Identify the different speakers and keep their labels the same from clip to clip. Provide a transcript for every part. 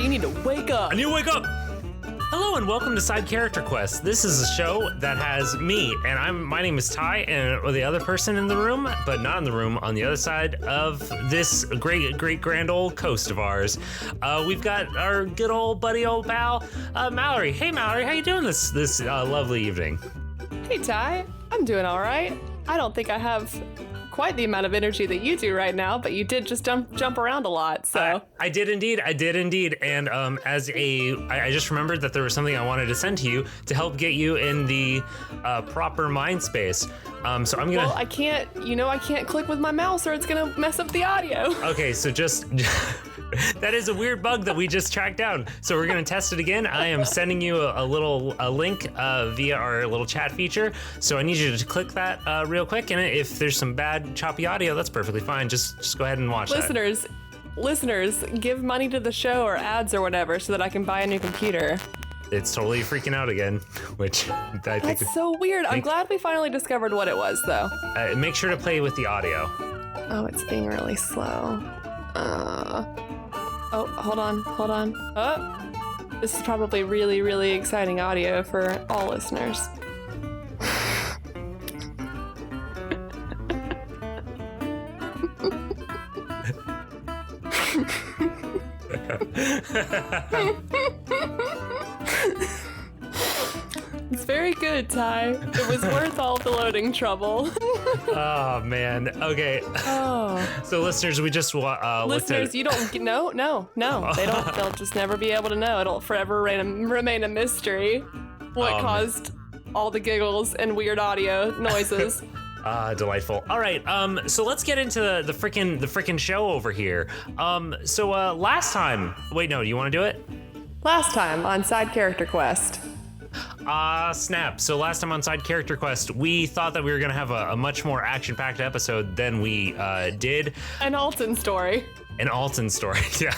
Speaker 1: You need to wake up.
Speaker 2: I need to wake up. Hello and welcome to Side Character Quest. This is a show that has me, and my name is Ty, and the other person in the room, but not in the room, on the other side of this great grand old coast of ours. We've got our good old buddy, old pal, Mallory. Hey Mallory, how you doing this lovely evening?
Speaker 1: Hey Ty, I'm doing all right. I don't think I have quite the amount of energy that you do right now, but you did just jump around a lot, so.
Speaker 2: I did indeed, and I just remembered that there was something I wanted to send to you to help get you in the proper mind space. So I'm gonna.
Speaker 1: Well, I can't click with my mouse or it's gonna mess up the audio.
Speaker 2: Okay, so just. That is a weird bug that we just tracked down. So we're gonna test it again. I am sending you a link via our little chat feature. So I need you to click that real quick. And if there's some bad choppy audio, that's perfectly fine. Just go ahead and watch
Speaker 1: that. Listeners, give money to the show or ads or whatever so that I can buy a new computer.
Speaker 2: It's totally freaking out again, which I think
Speaker 1: that's so weird. I'm glad we finally discovered what it was, though.
Speaker 2: Make sure to play with the audio.
Speaker 1: Oh, it's being really slow. Oh, hold on. Oh, this is probably really, really exciting audio for all listeners. It's very good, Ty. It was worth all the loading trouble.
Speaker 2: Oh man. Okay.
Speaker 1: Oh.
Speaker 2: So listeners, we just
Speaker 1: listeners, you don't no. They don't. They'll just never be able to know. It'll forever remain a mystery. What caused all the giggles and weird audio noises?
Speaker 2: Delightful. All right. So let's get into the frickin' show over here. So last time. Wait, no. Do you want to do it?
Speaker 1: Last time on Side Character Quest.
Speaker 2: Snap. So last time on Side Character Quest, we thought that we were going to have a much more action-packed episode than we did.
Speaker 1: An Alton story.
Speaker 2: Yeah.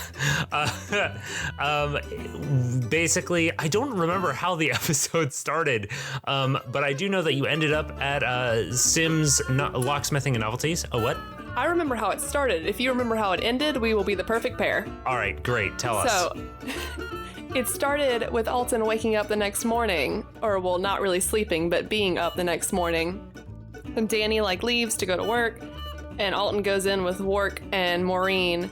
Speaker 2: Basically, I don't remember how the episode started, but I do know that you ended up at Sims Locksmithing and Novelties. Oh, what?
Speaker 1: I remember how it started. If you remember how it ended, we will be the perfect pair.
Speaker 2: All right, great. Tell us.
Speaker 1: So, it started with Alton waking up the next morning, or well, not really sleeping, but being up the next morning. And Danny leaves to go to work, and Alton goes in with Wark and Moreen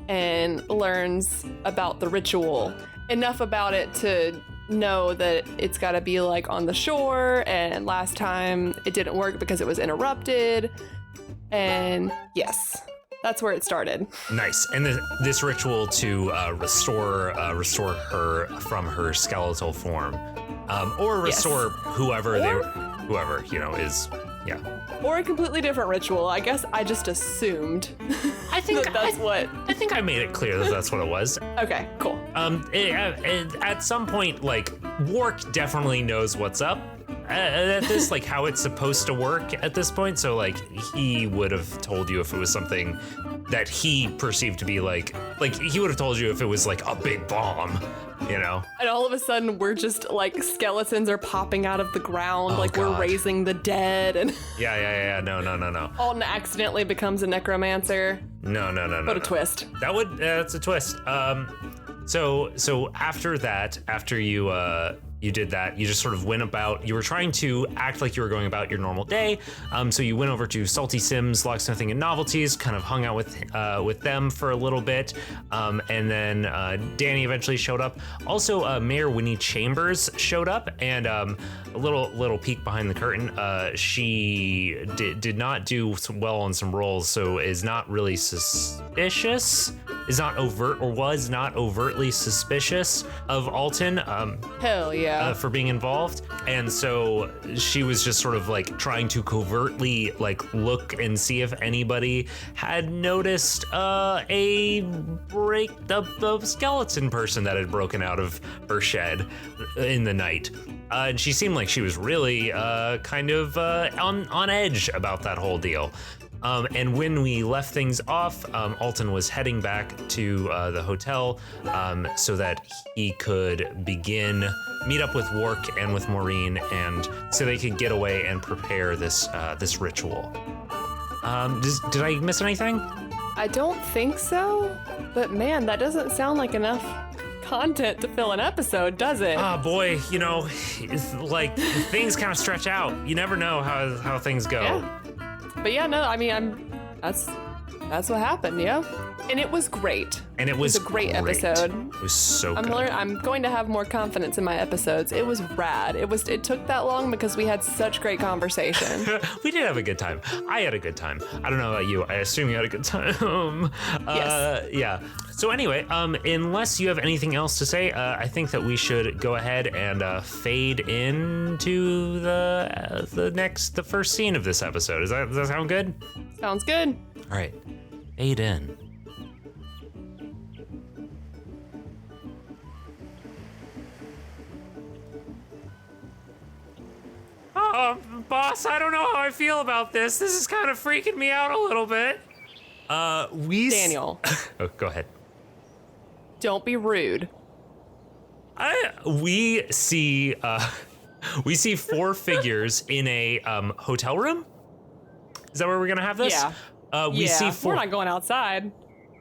Speaker 1: and learns about the ritual. Enough about it to know that it's got to be on the shore, and last time it didn't work because it was interrupted. And yes. That's where it started.
Speaker 2: Nice. And this ritual to restore her from her skeletal form, or restore whoever is. Yeah.
Speaker 1: Or a completely different ritual. I guess I just assumed.
Speaker 2: I think
Speaker 1: what.
Speaker 2: I think I made it clear that that's what it was.
Speaker 1: Okay. Cool.
Speaker 2: At some point, Wark definitely knows what's up. At this, how it's supposed to work at this point. So, he would have told you if it was something that he perceived to be he would have told you if it was a big bomb, you know?
Speaker 1: And all of a sudden, we're just skeletons are popping out of the ground, we're raising the dead. And
Speaker 2: yeah. No.
Speaker 1: Alton accidentally becomes a necromancer.
Speaker 2: No.
Speaker 1: What a twist.
Speaker 2: That's a twist. So after that, after you did that, you just sort of went about, you were trying to act like you were going about your normal day. So you went over to Salty Sims, Locksmithing and Novelties, kind of hung out with them for a little bit. And then Danny eventually showed up. Also, Mayor Winnie Chambers showed up, and a little peek behind the curtain. She did not do well on some rolls, so is not really suspicious. Is not overt, or was not overtly suspicious of Alton.
Speaker 1: Hell yeah.
Speaker 2: For being involved. And so she was just sort of trying to covertly look and see if anybody had noticed a skeleton person that had broken out of her shed in the night. And she seemed like she was really kind of on edge about that whole deal. And when we left things off, Alton was heading back to the hotel so that he could meet up with Wark and with Moreen, and so they could get away and prepare this ritual. Did I miss anything?
Speaker 1: I don't think so, but man, that doesn't sound like enough content to fill an episode, does it?
Speaker 2: Ah, boy, you know, it's like things kind of stretch out. You never know how things go.
Speaker 1: Yeah. But yeah, no, I mean, that's what happened, yeah. And it was great.
Speaker 2: And it was
Speaker 1: a great episode.
Speaker 2: It was so good.
Speaker 1: I'm going to have more confidence in my episodes. It was rad. It took that long because we had such great conversation.
Speaker 2: We did have a good time. I had a good time. I don't know about you. I assume you had a good time.
Speaker 1: Yes.
Speaker 2: Yeah. So anyway, unless you have anything else to say, I think that we should go ahead and fade into the first scene of this episode. Does that sound good?
Speaker 1: Sounds good.
Speaker 2: All right. Fade in. Boss, I don't know how I feel about this. This is kind of freaking me out a little bit.
Speaker 1: Daniel.
Speaker 2: Oh, go ahead.
Speaker 1: Don't be rude.
Speaker 2: We see four figures in a hotel room. Is that where we're gonna have this?
Speaker 1: Yeah.
Speaker 2: We see four.
Speaker 1: We're not going outside.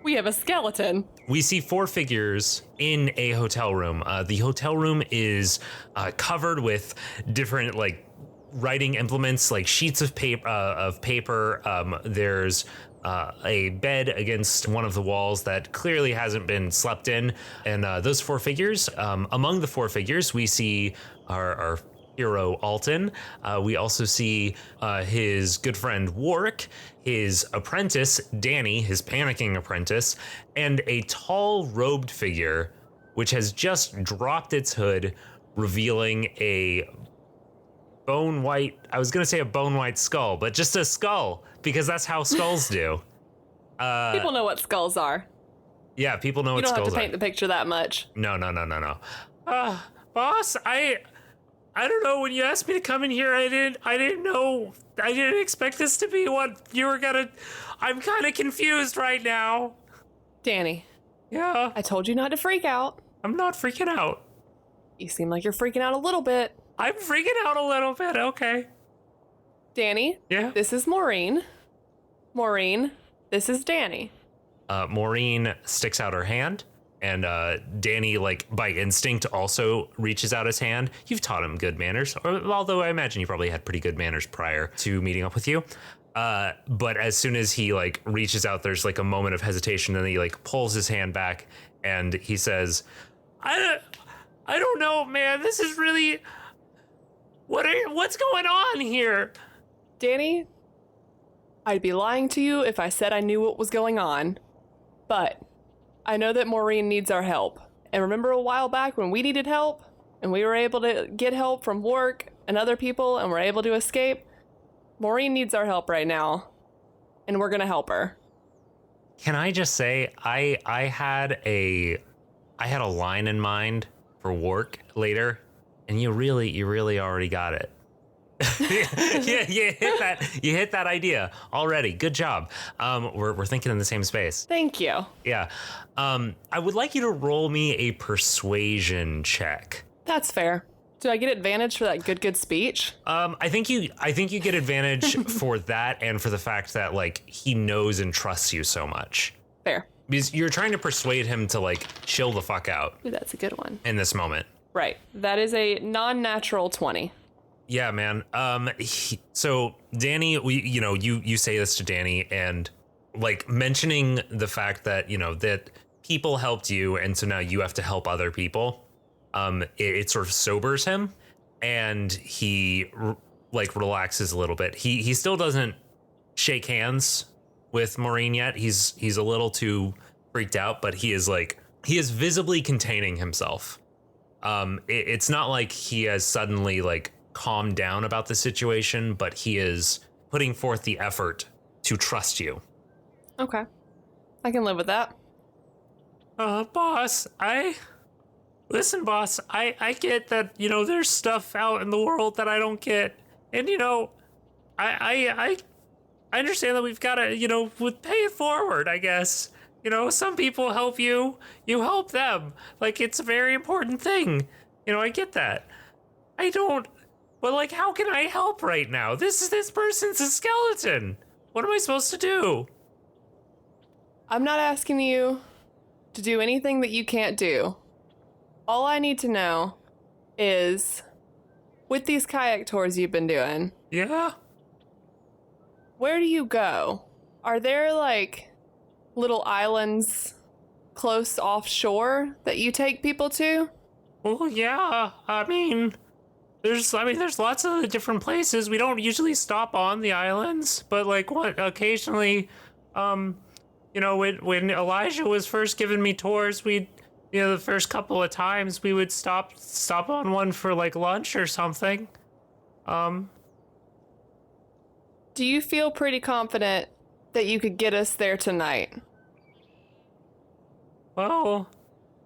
Speaker 1: We have a skeleton.
Speaker 2: We see four figures in a hotel room. The hotel room is covered with different writing implements, like sheets of paper. There's a bed against one of the walls that clearly hasn't been slept in. And those four figures, among the four figures, we see our hero Alton. We also see his good friend Wark, his apprentice Danny, his panicking apprentice, and a tall robed figure which has just dropped its hood, revealing a bone white, I was gonna say a bone white skull, but just a skull, because that's how skulls do.
Speaker 1: People know what skulls are.
Speaker 2: Yeah, people know what skulls are.
Speaker 1: You don't have to paint the picture that much.
Speaker 2: No. Boss, I don't know, when you asked me to come in here, I didn't expect this to be what you were gonna, I'm kind of confused right now.
Speaker 1: Danny.
Speaker 2: Yeah?
Speaker 1: I told you not to freak out.
Speaker 2: I'm not freaking out.
Speaker 1: You seem like you're freaking out a little bit.
Speaker 2: I'm freaking out a little bit, okay.
Speaker 1: Danny.
Speaker 2: Yeah?
Speaker 1: This is Maureen. Maureen, this is Danny.
Speaker 2: Maureen sticks out her hand, and Danny, by instinct, also reaches out his hand. You've taught him good manners, although I imagine you probably had pretty good manners prior to meeting up with you. But as soon as he reaches out, there's a moment of hesitation, and then he pulls his hand back, and he says, I don't know, man. This is really, what's going on here?
Speaker 1: Danny, I'd be lying to you if I said I knew what was going on, but I know that Maureen needs our help. And remember a while back when we needed help and we were able to get help from Wark and other people and were able to escape? Maureen needs our help right now, and we're gonna help her.
Speaker 2: Can I just say, I had a line in mind for Wark later, and you really already got it. Yeah, you hit that idea already. Good job. We're thinking in the same space.
Speaker 1: Thank you.
Speaker 2: Yeah. I would like you to roll me a persuasion check.
Speaker 1: That's fair. Do I get advantage for that good speech?
Speaker 2: I think you get advantage for that, and for the fact that he knows and trusts you so much.
Speaker 1: Fair.
Speaker 2: Because you're trying to persuade him to chill the fuck out.
Speaker 1: Ooh, that's a good one.
Speaker 2: In this moment.
Speaker 1: Right. That is a non-natural 20.
Speaker 2: Yeah, man. So Danny, you say this to Danny, and mentioning the fact that, that people helped you, and so now you have to help other people. It sort of sobers him, and he relaxes a little bit. He still doesn't shake hands with Maureen yet. He's a little too freaked out, but he is visibly containing himself. It's not like he has suddenly calmed down about the situation, but he is putting forth the effort to trust you.
Speaker 1: Okay. I can live with that.
Speaker 2: Boss, Listen, boss, I get that, there's stuff out in the world that I don't get. And, I understand that we've got to, pay it forward, I guess. Some people help you, you help them. It's a very important thing. I get that. I don't, but how can I help right now? This person's a skeleton. What am I supposed to do?
Speaker 1: I'm not asking you to do anything that you can't do. All I need to know is, with these kayak tours you've been doing,
Speaker 2: Yeah?
Speaker 1: where do you go? Are there, like, little islands close offshore that you take people to?
Speaker 2: Well, yeah. There's lots of different places. We don't usually stop on the islands, but like occasionally, when Elijah was first giving me tours, the first couple of times we would stop on one for like lunch or something.
Speaker 1: Do you feel pretty confident that you could get us there tonight?
Speaker 2: Well,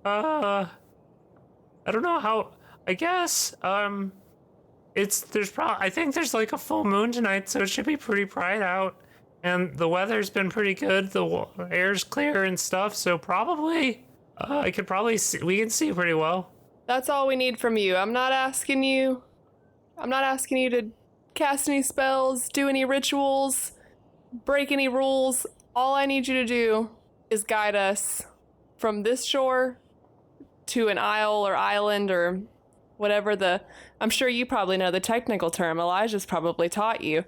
Speaker 2: I don't know how. I guess, I think there's like a full moon tonight, so it should be pretty bright out, and the weather's been pretty good. The air's clear and stuff, so probably, we can see pretty well.
Speaker 1: That's all we need from you. I'm not asking you to cast any spells, do any rituals, break any rules. All I need you to do is guide us from this shore to an isle or island or whatever I'm sure you probably know the technical term. Elijah's probably taught you.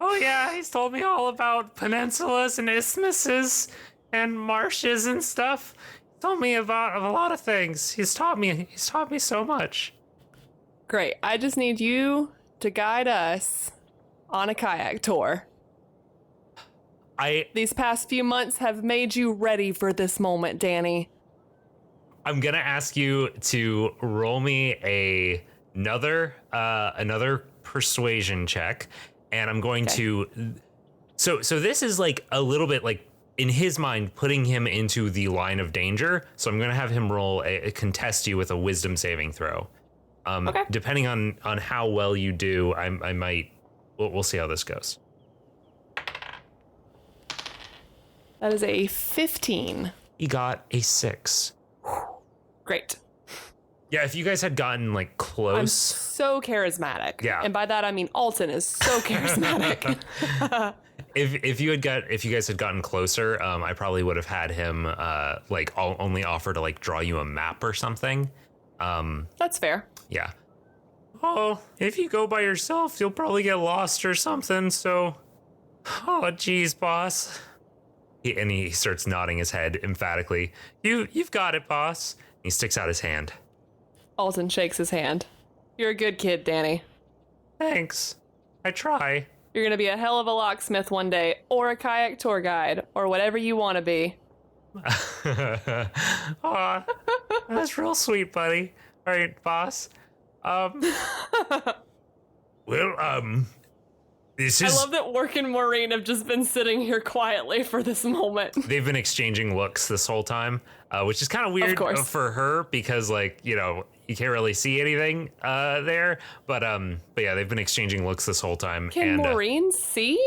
Speaker 2: Oh yeah, he's told me all about peninsulas and isthmuses and marshes and stuff. He told me about a lot of things. He's taught me so much.
Speaker 1: Great. I just need you to guide us on a kayak tour. These past few months have made you ready for this moment, Danny.
Speaker 2: I'm gonna ask you to roll me another persuasion check, and I'm going to. So this is like a little bit like in his mind putting him into the line of danger. So I'm gonna have him roll contest you with a wisdom saving throw.
Speaker 1: Okay.
Speaker 2: Depending on how well you do, I might. We'll see how this goes.
Speaker 1: That is a 15.
Speaker 2: He got a 6.
Speaker 1: Great.
Speaker 2: Yeah, if you guys had gotten like close.
Speaker 1: I'm so charismatic.
Speaker 2: Yeah.
Speaker 1: And by that I mean Alton is so charismatic.
Speaker 2: If you guys had gotten closer, I probably would have had him only offer to like draw you a map or something.
Speaker 1: That's fair.
Speaker 2: Yeah. Oh, if you go by yourself, you'll probably get lost or something. So, geez, boss. He starts nodding his head emphatically. You've got it, boss. He sticks out his hand.
Speaker 1: Alton shakes his hand. You're a good kid, Danny.
Speaker 2: Thanks. I try.
Speaker 1: You're gonna be a hell of a locksmith one day, or a kayak tour guide, or whatever you want to be.
Speaker 2: Aw, that's real sweet, buddy. All right, boss. This is...
Speaker 1: I love that Wark and Moreen have just been sitting here quietly for this moment.
Speaker 2: They've been exchanging looks this whole time, which is kind of weird for her because, like, you can't really see anything there. But yeah, they've been exchanging looks this whole time.
Speaker 1: Can Moreen see?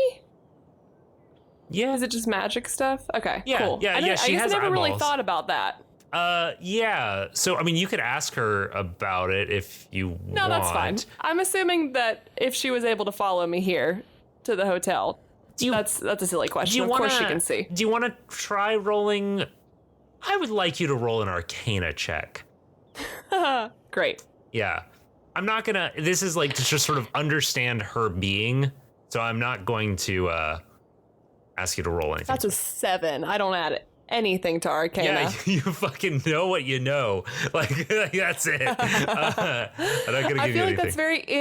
Speaker 2: Yeah.
Speaker 1: Is it just magic stuff? Okay,
Speaker 2: yeah,
Speaker 1: cool.
Speaker 2: Yeah,
Speaker 1: I guess I never really thought about that.
Speaker 2: Yeah. So, I mean, you could ask her about it if you want.
Speaker 1: No, that's fine. I'm assuming that if she was able to follow me here to the hotel, that's a silly question. Of course she can see.
Speaker 2: Do you want to try rolling? I would like you to roll an Arcana check.
Speaker 1: Great.
Speaker 2: Yeah. I'm not gonna, this is like to just sort of understand her being, so I'm not going to ask you to roll anything.
Speaker 1: That's a 7. I don't add anything to Arcana.
Speaker 2: Yeah, you fucking know what you know. Like that's it. I'm not gonna give you anything.
Speaker 1: I feel like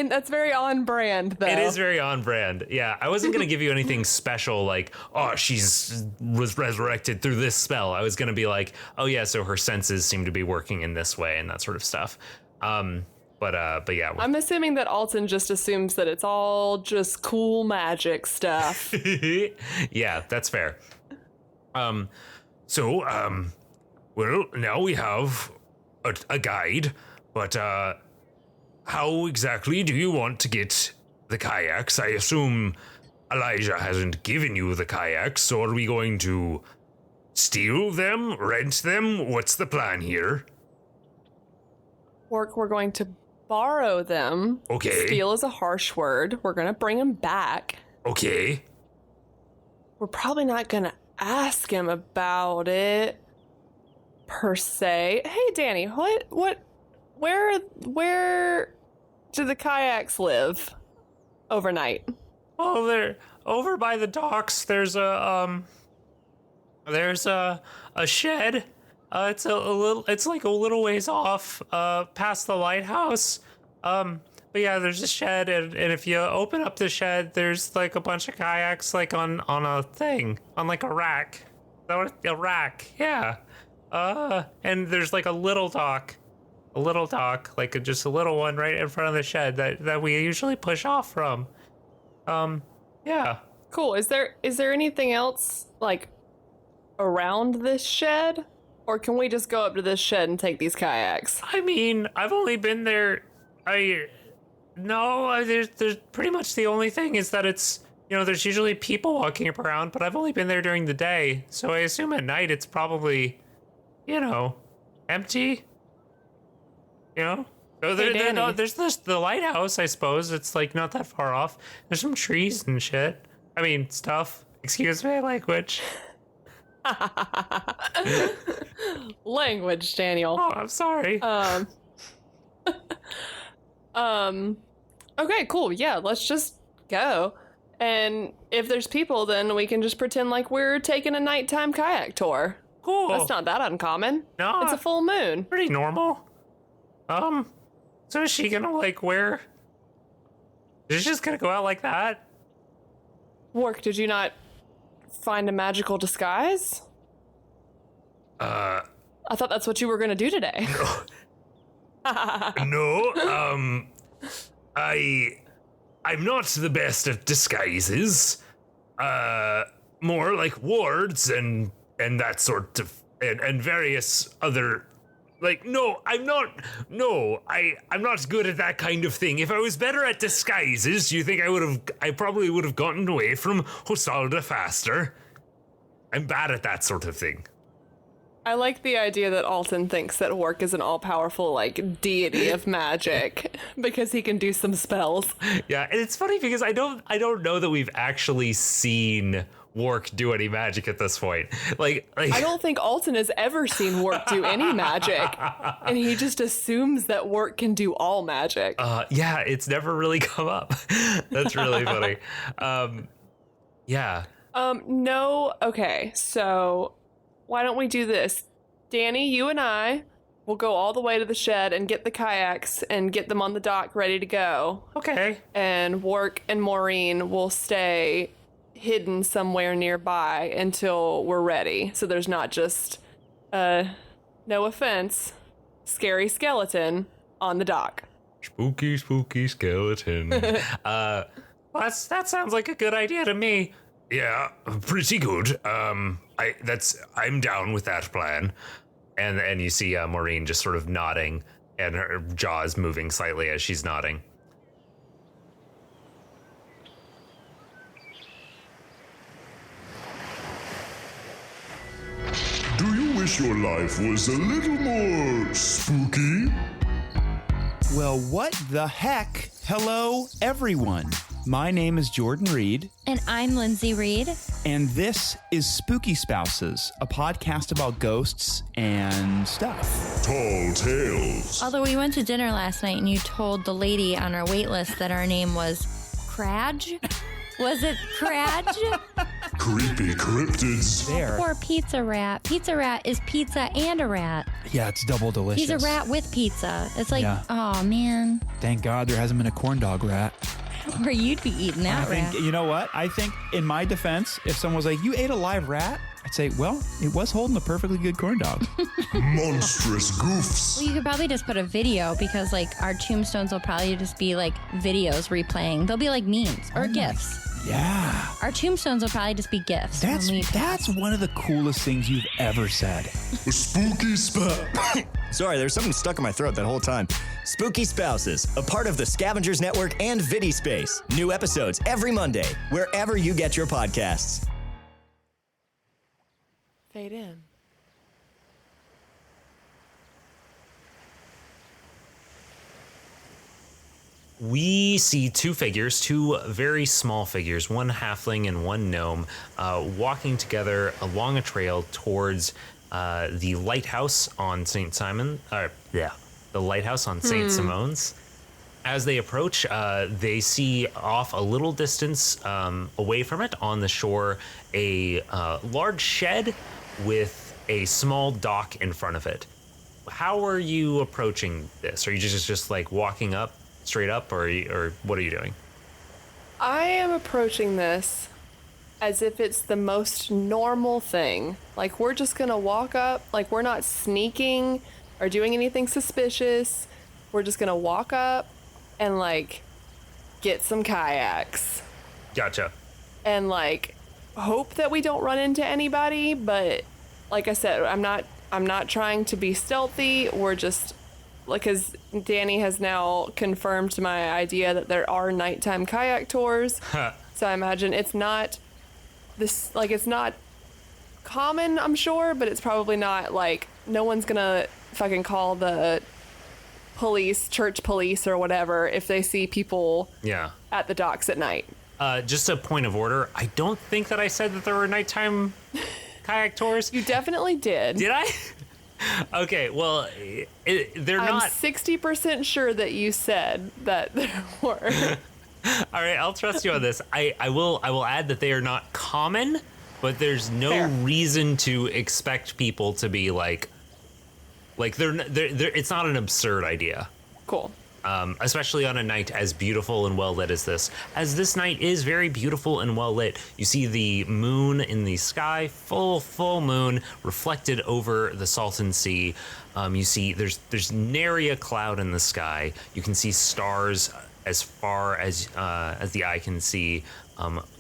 Speaker 1: that's very on brand, though.
Speaker 2: It is very on brand. Yeah, I wasn't gonna give you anything special like, oh, was resurrected through this spell. I was gonna be like, oh yeah, so her senses seem to be working in this way and that sort of stuff. But yeah.
Speaker 1: I'm assuming that Alton just assumes that it's all just cool magic stuff.
Speaker 2: Yeah, that's fair. So, well, now we have a guide, but how exactly do you want to get the kayaks? I assume Elijah hasn't given you the kayaks, so are we going to steal them, rent them? What's the plan here?
Speaker 1: We're going to borrow them.
Speaker 2: Okay.
Speaker 1: Steal is a harsh word. We're going to bring them back.
Speaker 2: Okay.
Speaker 1: We're probably not going to ask him about it per se. Hey, Danny, what where do the kayaks live overnight?
Speaker 2: Oh, they're over by the docks. There's a shed. It's it's like a little ways off, past the lighthouse. But yeah, there's a shed, and if you open up the shed, there's like a bunch of kayaks, like on a thing, on like a rack. Is that what, a rack? Yeah. And there's like a little dock, like just a little one right in front of the shed that we usually push off from. Yeah.
Speaker 1: Cool. Is there anything else like around this shed, or can we just go up to this shed and take these kayaks?
Speaker 2: I mean, I've only been there. There's pretty much the only thing is that it's, there's usually people walking around, but I've only been there during the day, so I assume at night it's probably, empty. So there's the lighthouse, I suppose. It's like not that far off. There's some trees and shit. I mean, stuff. Excuse my language.
Speaker 1: Language, Daniel.
Speaker 2: Oh, I'm sorry.
Speaker 1: Okay, cool. Yeah, let's just go. And if there's people, then we can just pretend like we're taking a nighttime kayak tour.
Speaker 2: Cool.
Speaker 1: That's not that uncommon.
Speaker 2: No.
Speaker 1: It's a full moon.
Speaker 2: Pretty normal. So is she gonna wear? Is she just gonna go out like that?
Speaker 1: Wark, did you not find a magical disguise? I thought that's what you were gonna do today.
Speaker 2: No, I'm not the best at disguises. More like wards and that sort of and various other. No, I'm not. No, I'm not good at that kind of thing. If I was better at disguises, do you think I probably would have gotten away from Hosalda faster? I'm bad at that sort of thing.
Speaker 1: I like the idea that Alton thinks that Wark is an all-powerful, deity of magic because he can do some spells.
Speaker 2: Yeah, and it's funny because I don't know that we've actually seen Wark do any magic at this point. I
Speaker 1: don't think Alton has ever seen Wark do any magic, and he just assumes that Wark can do all magic.
Speaker 2: Yeah, it's never really come up. That's really funny. Yeah.
Speaker 1: No. Okay, so why don't we do this? Danny, you and I will go all the way to the shed and get the kayaks and get them on the dock ready to go.
Speaker 2: Okay.
Speaker 1: And Wark and Moreen will stay hidden somewhere nearby until we're ready. So there's not just, no offense, scary skeleton on the dock.
Speaker 2: Spooky skeleton. That sounds like a good idea to me. Yeah, pretty good. I'm down with that plan. And you see Maureen just sort of nodding, and her jaws moving slightly as she's nodding.
Speaker 3: Do you wish your life was a little more spooky?
Speaker 4: Well, what the heck? Hello, everyone. My name is Jordan Reed.
Speaker 5: And I'm Lindsay Reed.
Speaker 4: And this is Spooky Spouses, a podcast about ghosts and stuff.
Speaker 3: Tall tales.
Speaker 5: Although we went to dinner last night and you told the lady on our wait list that our name was Cradge. Was it Cradge?
Speaker 3: Creepy cryptids.
Speaker 4: There.
Speaker 5: Or Pizza Rat. Pizza Rat is pizza and a rat.
Speaker 4: Yeah, it's double delicious.
Speaker 5: He's a rat with pizza. It's like,
Speaker 4: Yeah.
Speaker 5: Oh, man.
Speaker 4: Thank God there hasn't been a corn dog rat.
Speaker 5: Or you'd be eating that rat.
Speaker 4: You know what? I think in my defense, if someone was like, you ate a live rat? I'd say, well, it was holding a perfectly good corn dog.
Speaker 3: Monstrous goofs.
Speaker 5: Well, you could probably just put a video because, our tombstones will probably just be, videos replaying. They'll be, memes or GIFs.
Speaker 4: Yeah.
Speaker 5: Our tombstones will probably just be GIFs.
Speaker 4: That's one of the coolest things you've ever said.
Speaker 3: A spooky spout.
Speaker 6: Sorry, there's something stuck in my throat that whole time. Spooky Spouses, a part of the Scavengers Network and VidiSpace. New episodes every Monday, wherever you get your podcasts.
Speaker 1: Fade in.
Speaker 2: We see two figures, two very small figures, one halfling and one gnome, walking together along a trail towards the lighthouse on St. Simon. lighthouse on St. Simone's. As they approach, they see off a little distance away from it on the shore a large shed with a small dock in front of it. How are you approaching this? Are you just like walking up straight up, or what are you doing?
Speaker 1: I am approaching this as if it's the most normal thing. Like, we're just gonna walk up, like, we're not sneaking or doing anything suspicious. We're just gonna walk up and, like, get some kayaks.
Speaker 2: Gotcha.
Speaker 1: And, like, hope that we don't run into anybody, but like I said, I'm not trying to be stealthy. We're just, like, because Danny has now confirmed my idea that there are nighttime kayak tours. So I imagine it's not this, like, it's not common, I'm sure, but it's probably not, like, no one's gonna fucking call the police, church police or whatever, if they see people at the docks at night.
Speaker 2: Just a point of order. I don't think that I said that there were nighttime kayak tours.
Speaker 1: You definitely did.
Speaker 2: Did I? Okay, well, they're
Speaker 1: I'm
Speaker 2: not.
Speaker 1: 60% sure that you said that there were.
Speaker 2: All right, I'll trust you on this. I will add that they are not common, but there's no
Speaker 1: Fair.
Speaker 2: reason to expect people to be like they're it's not an absurd idea.
Speaker 1: Cool.
Speaker 2: Especially on a night as beautiful and well lit as this. As this night is very beautiful and well lit. You see the moon in the sky, full moon, reflected over the Salton Sea. You see there's nary a cloud in the sky. You can see stars as far as the eye can see,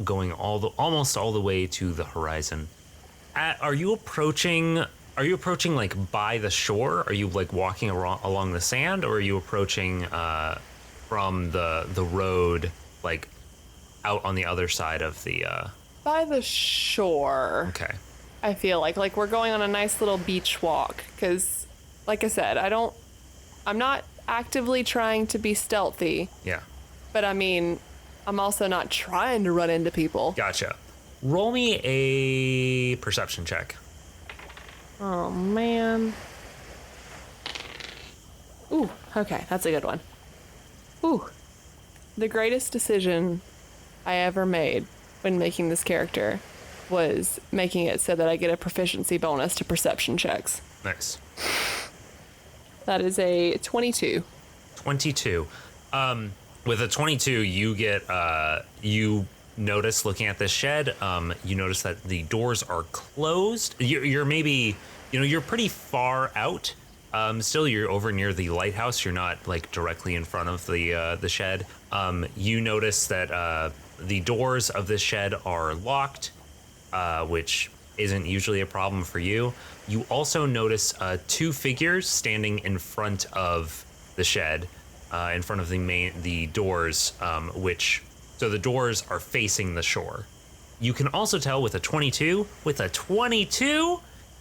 Speaker 2: going almost all the way to the horizon. Are you approaching like by the shore? Are you like walking along the sand, or are you approaching from the road, like out on the other side of the?
Speaker 1: By the shore.
Speaker 2: Okay.
Speaker 1: I feel like we're going on a nice little beach walk, because, like I said, I'm not actively trying to be stealthy.
Speaker 2: Yeah.
Speaker 1: But I mean, I'm also not trying to run into people.
Speaker 2: Gotcha. Roll me a perception check.
Speaker 1: Oh, man. Ooh, okay, that's a good one. Ooh. The greatest decision I ever made when making this character was making it so that I get a proficiency bonus to perception checks.
Speaker 2: Nice.
Speaker 1: That is a 22.
Speaker 2: 22. With a 22, you get you notice, looking at this shed, you notice that the doors are closed. You're maybe, you're pretty far out. Still, you're over near the lighthouse. You're not like directly in front of the shed. You notice that the doors of this shed are locked, which isn't usually a problem for you. You also notice two figures standing in front of the shed, in front of the doors, so the doors are facing the shore. You can also tell with a 22,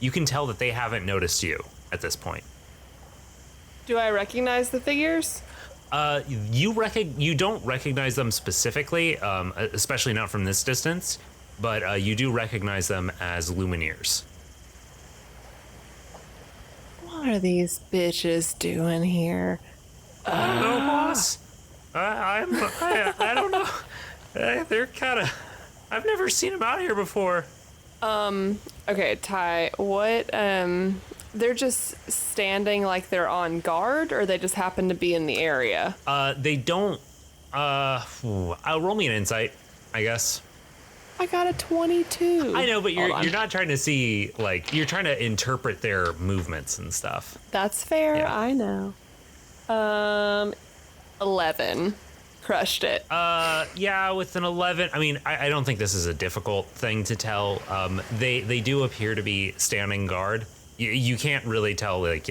Speaker 2: you can tell that they haven't noticed you at this point.
Speaker 1: Do I recognize the figures?
Speaker 2: You don't recognize them specifically, especially not from this distance, but you do recognize them as Lumineers.
Speaker 1: What are these bitches doing here?
Speaker 2: No, boss. I don't know. They're kind of. I've never seen them out here before.
Speaker 1: Okay, Ty, what, they're just standing like they're on guard, or they just happen to be in the area?
Speaker 2: They don't, I'll roll me an insight, I guess.
Speaker 1: I got a 22.
Speaker 2: I know, but you're not trying to see, like, you're trying to interpret their movements and stuff.
Speaker 1: That's fair,
Speaker 2: Yeah.
Speaker 1: I know. 11. Crushed it.
Speaker 2: Yeah, with an 11, I mean, I don't think this is a difficult thing to tell. They do appear to be standing guard. You can't really tell, like,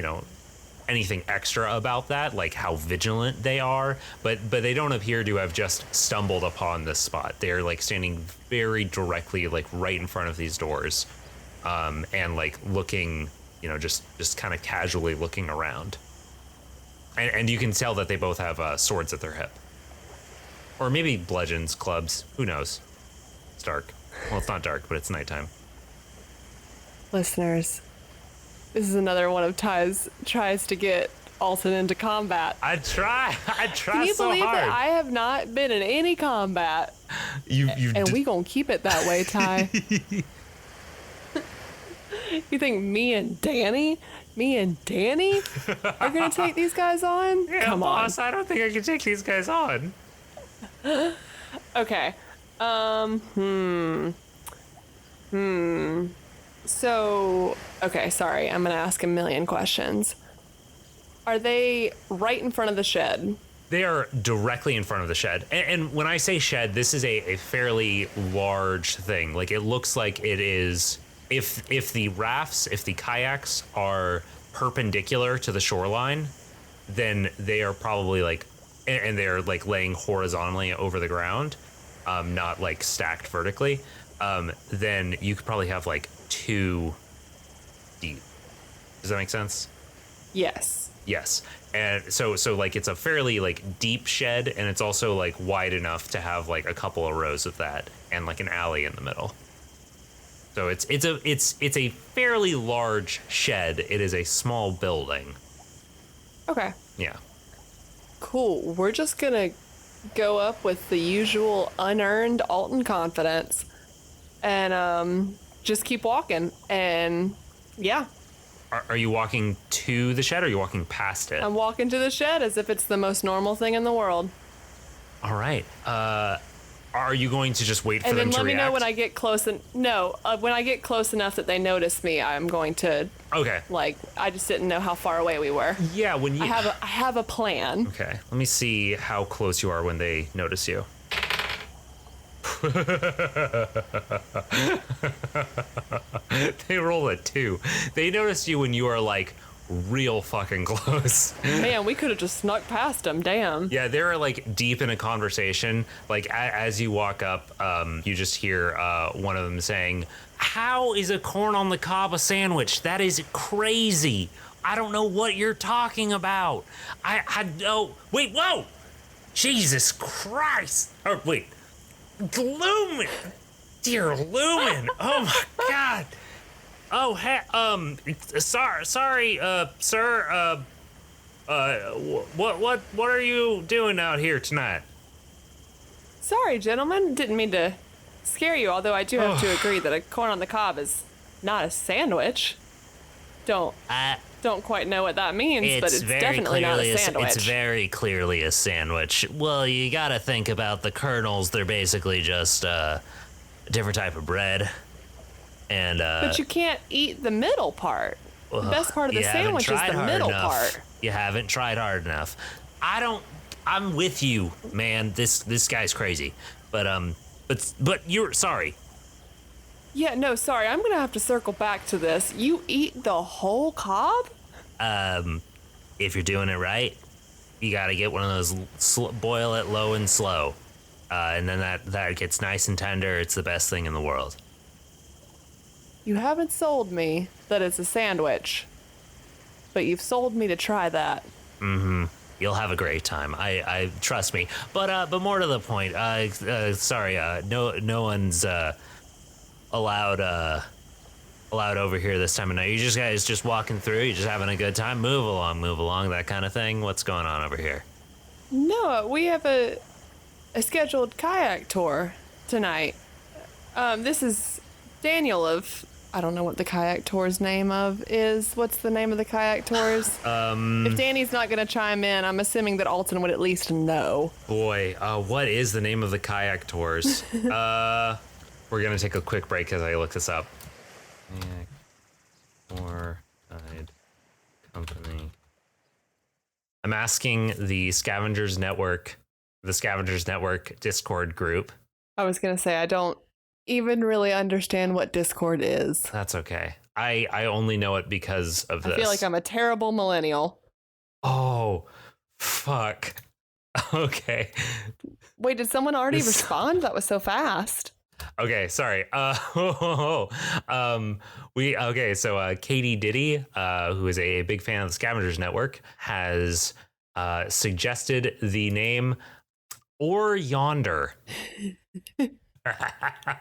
Speaker 2: anything extra about that, like how vigilant they are, but they don't appear to have just stumbled upon this spot. They're like standing very directly, like right in front of these doors, and like looking, just kind of casually looking around. And you can tell that they both have swords at their hip. Or maybe bludgeons, clubs, who knows? It's dark. Well, it's not dark, but it's nighttime.
Speaker 1: Listeners, this is another one of Ty's tries to get Alton into combat.
Speaker 2: I try
Speaker 1: Can you
Speaker 2: so
Speaker 1: believe
Speaker 2: hard.
Speaker 1: that I have not been in any combat?
Speaker 2: And
Speaker 1: we gonna keep it that way, Ty. You think me and Danny are gonna take these guys on?
Speaker 2: Yeah,
Speaker 1: Come
Speaker 2: boss, I don't think I can take these guys on.
Speaker 1: on. Okay. So, okay, sorry. I'm gonna ask a million questions. Are they right in front of the shed?
Speaker 2: They are directly in front of the shed. And when I say shed, this is a fairly large thing. Like, it looks like it is, if the rafts, if the kayaks are perpendicular to the shoreline, then they are probably like, and they're like laying horizontally over the ground, not like stacked vertically, then you could probably have like 2 deep. Does that make sense?
Speaker 1: Yes.
Speaker 2: Yes. And so like it's a fairly like deep shed, and it's also like wide enough to have like a couple of rows of that and like an alley in the middle. So it's a fairly large shed. It is a small building.
Speaker 1: Okay.
Speaker 2: Yeah.
Speaker 1: Cool. We're just gonna go up with the usual unearned Alton confidence and just keep walking. And yeah,
Speaker 2: Are you walking to the shed, or are you walking past it?
Speaker 1: I'm walking to the shed as if it's the most normal thing in the world.
Speaker 2: All right. Are you going to just wait for
Speaker 1: And
Speaker 2: them
Speaker 1: then
Speaker 2: to
Speaker 1: let me
Speaker 2: react?
Speaker 1: know when I get close. When I get close enough that they notice me, I'm going to,
Speaker 2: Okay.
Speaker 1: like, I just didn't know how far away we were.
Speaker 2: Yeah, when you
Speaker 1: I have a plan.
Speaker 2: Okay, let me see how close you are when they notice you. They roll a 2. They notice you when you are like real fucking close.
Speaker 1: Man, we could have just snuck past them. Damn.
Speaker 2: Yeah, they're like deep in a conversation. Like as you walk up, you just hear one of them saying, "How is a corn on the cob a sandwich? That is crazy. I don't know what you're talking about. I know. Wait, whoa! Jesus Christ! Oh wait, Lumen, dear Lumen. Oh my God. Oh, sorry, sir. What are you doing out here tonight?
Speaker 1: Sorry, gentlemen. Didn't mean to scare you, although I do have to agree that a corn on the cob is not a sandwich. Don't quite know what that means, but it's definitely not a sandwich.
Speaker 7: It's very clearly a sandwich. Well, you gotta think about the kernels. They're basically just a different type of bread. And
Speaker 1: But you can't eat the middle part. The best part of the sandwich is the middle part.
Speaker 7: You haven't tried hard enough. I'm with you, man. This guy's crazy. But you're sorry.
Speaker 1: Yeah, no, sorry. I'm going to have to circle back to this. You eat the whole cob?
Speaker 7: If you're doing it right, you gotta get one of those boil it low and slow. And then that gets nice and tender. It's the best thing in the world.
Speaker 1: You haven't sold me that it's a sandwich, but you've sold me to try that.
Speaker 7: Mm-hmm. You'll have a great time. I trust me. But more to the point. Sorry. No one's allowed over here this time of night. You guys just walking through. You just having a good time. Move along. That kind of thing. What's going on over here?
Speaker 1: No, we have a scheduled kayak tour tonight. This is Daniel of, I don't know what the kayak tour's name is. What's the name of the kayak tours? If Danny's not going to chime in, I'm assuming that Alton would at least know.
Speaker 2: Boy, what is the name of the kayak tours? We're going to take a quick break as I look this up. Kayak Tour Guide Company. I'm asking the Scavengers Network Discord group.
Speaker 1: I was going to say, I don't even really understand what Discord is.
Speaker 2: That's okay. I only know it because of this.
Speaker 1: I feel like I'm a terrible millennial.
Speaker 2: Oh, fuck. Okay.
Speaker 1: Wait, did someone already respond? That was so fast.
Speaker 2: Okay, sorry. So Katie Diddy, who is a big fan of the Scavengers Network, has suggested the name Or Yonder.
Speaker 1: All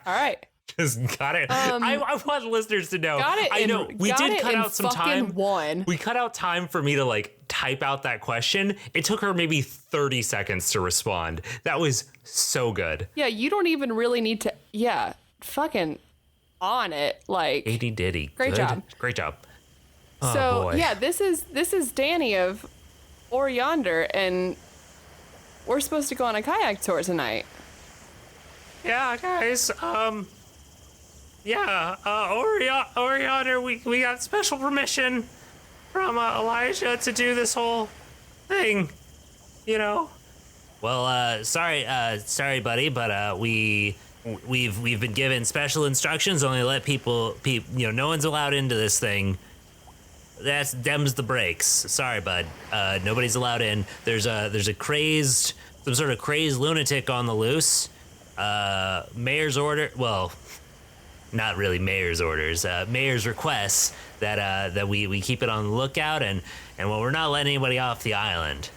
Speaker 1: right.
Speaker 2: Just got it. I want listeners to know.
Speaker 1: Got it.
Speaker 2: I know we did cut out some time.
Speaker 1: One.
Speaker 2: We cut out time for me to like type out that question. It took her maybe 30 seconds to respond. That was so good.
Speaker 1: Yeah, you don't even really need to. Yeah, fucking on it. Like,
Speaker 2: Addy Diddy.
Speaker 1: Great job.
Speaker 2: Great job. Oh,
Speaker 1: so
Speaker 2: boy.
Speaker 1: yeah, this is Danny of Or Yonder, and we're supposed to go on a kayak tour tonight.
Speaker 2: Yeah, guys. Oriana, we got special permission from Elijah to do this whole thing. You know.
Speaker 7: Well, sorry, buddy, but we've been given special instructions. Only let people, no one's allowed into this thing. That's them's the breaks. Sorry, bud. Nobody's allowed in. There's some sort of crazed lunatic on the loose. Mayor's order. Well, not really mayor's orders. Mayor's requests that we keep it on the lookout, and well, we're not letting anybody off the island.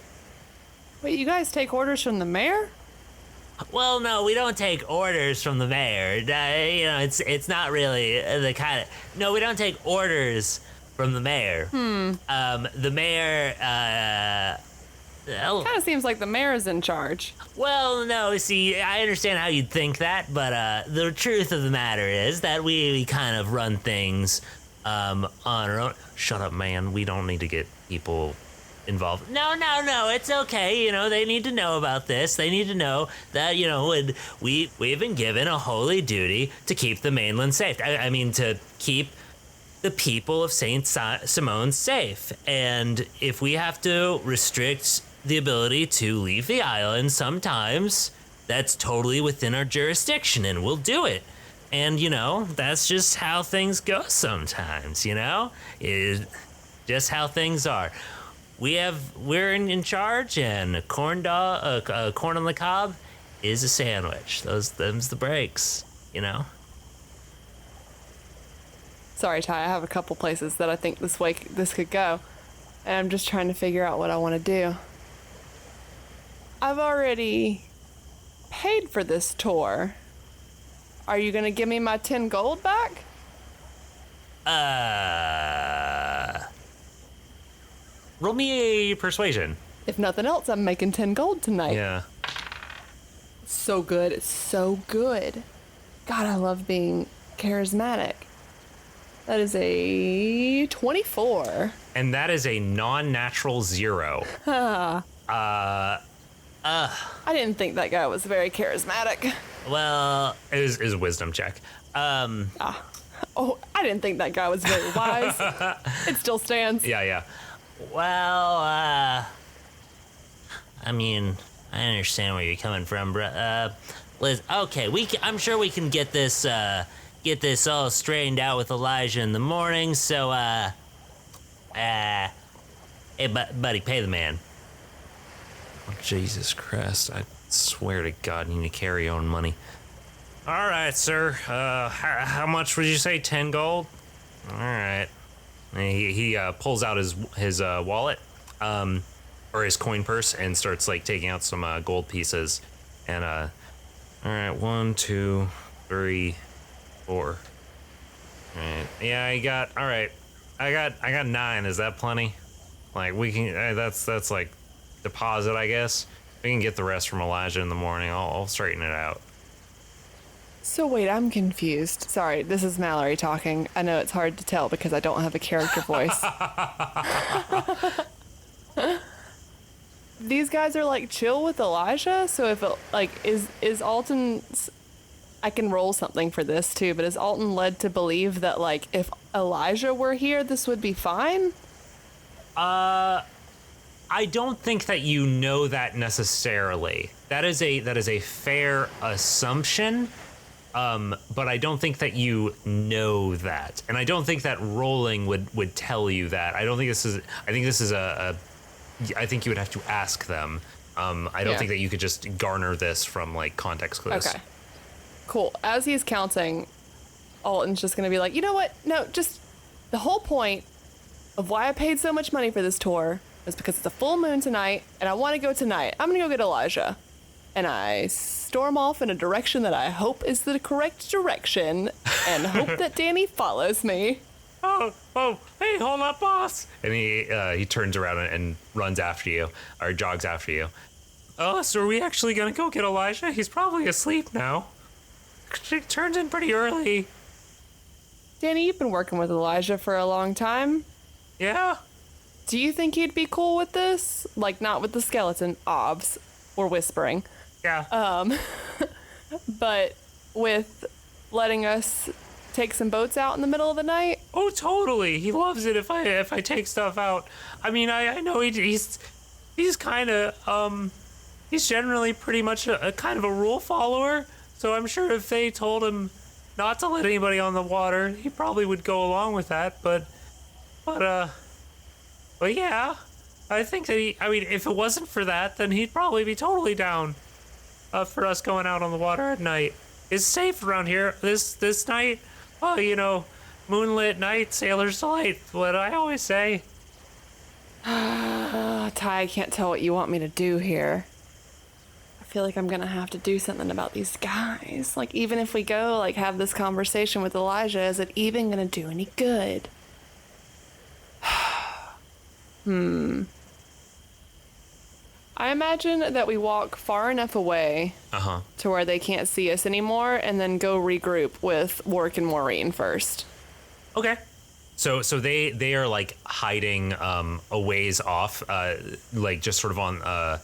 Speaker 1: Wait, you guys take orders from the mayor?
Speaker 7: Well, no, we don't take orders from the mayor. It's not really the kind of. No, we don't take orders from the mayor. The mayor.
Speaker 1: Kind of seems like the mayor's in charge.
Speaker 7: Well, no, see, I understand how you'd think that, but the truth of the matter is that we kind of run things on our own.
Speaker 2: Shut up, man. We don't need to get people involved.
Speaker 7: No, it's okay. They need to know about this. They need to know that, we've been given a holy duty to keep the mainland safe. I mean, to keep the people of St. Simone safe. And if we have to restrict the ability to leave the island sometimes, that's totally within our jurisdiction, and we'll do it. And, that's just how things go sometimes, It's just how things are. We're in charge, and corn on the cob is a sandwich. Them's the breaks,
Speaker 1: Sorry, Ty, I have a couple places that I think this could go, and I'm just trying to figure out what I want to do. I've already paid for this tour. Are you gonna give me my 10 gold back?
Speaker 2: Roll me a persuasion.
Speaker 1: If nothing else, I'm making 10 gold tonight.
Speaker 2: Yeah.
Speaker 1: It's so good. It's so good. God, I love being charismatic. That is a 24.
Speaker 2: And that is a non-natural 0.
Speaker 1: I didn't think that guy was very charismatic.
Speaker 7: Well,
Speaker 2: It is a wisdom check.
Speaker 1: Oh, I didn't think that guy was very wise. It still stands.
Speaker 2: Yeah.
Speaker 7: well, I mean, I understand where you're coming from, bro. Liz, okay, I'm sure we can get this all straightened out with Elijah in the morning. So, hey, buddy, pay the man.
Speaker 2: Jesus Christ, I swear to God, you need to carry your own money. All right, sir. How much would you say? 10 gold? All right. And he pulls out his wallet, or his coin purse, and starts like taking out some gold pieces. And all right, 1, 2, 3, 4. All right. Yeah, all right. I got 9. Is that plenty? Like we can. That's like deposit, I guess. We can get the rest from Elijah in the morning. I'll straighten it out.
Speaker 1: So wait, I'm confused. Sorry, this is Mallory talking. I know it's hard to tell because I don't have a character voice. These guys are like chill with Elijah, so if it, is Alton's, I can roll something for this too, but is Alton led to believe that like if Elijah were here, this would be fine?
Speaker 2: I don't think that you know that necessarily. That is a fair assumption. But I don't think that you know that, and I don't think that rolling would tell you that. I think this is I think you would have to ask them. I don't think that you could just garner this from like context clues.
Speaker 1: Okay, cool. As he's counting, Alton's just gonna be like, you know what? No, just the whole point of why I paid so much money for this tour is because it's a full moon tonight, and I want to go tonight. I'm gonna go get Elijah. and I storm off in a direction that I hope is the correct direction and hope that Danny follows me.
Speaker 2: Oh, hey, hold up, boss. And he turns around and runs after you, or jogs after you. Oh, so are we actually going to go get Elijah? He's probably asleep now. It turns in pretty early.
Speaker 1: Danny, you've been working with Elijah for a long time.
Speaker 2: Yeah?
Speaker 1: Do you think he'd be cool with this? Like, not with the skeleton, obvs, or whispering.
Speaker 2: Yeah.
Speaker 1: But with letting us take some boats out in the middle of the night?
Speaker 2: Oh, totally. He loves it if I take stuff out. I mean, I know he's kind of, he's generally pretty much a kind of a rule follower. So I'm sure if they told him not to let anybody on the water, he probably would go along with that. But yeah, I think that if it wasn't for that, then he'd probably be totally down for us going out on the water at night. It's safe around here. This night, well, you know, moonlit night, sailor's delight. What I always say.
Speaker 1: Ty, I can't tell what you want me to do here. I feel like I'm gonna have to do something about these guys. Like, even if we go, like, have this conversation with Elijah, is it even gonna do any good? I imagine that we walk far enough away to where they can't see us anymore, and then go regroup with Wark and Moreen first.
Speaker 2: Okay. So they are like hiding a ways off, like just sort of on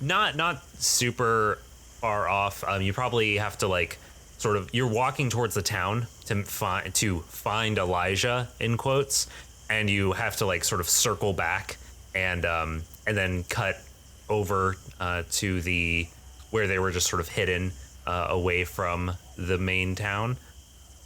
Speaker 2: not super far off. You probably have to like sort of, you're walking towards the town to find Elijah, in quotes, and you have to like sort of circle back and then cut over to the where they were just sort of hidden away from the main town.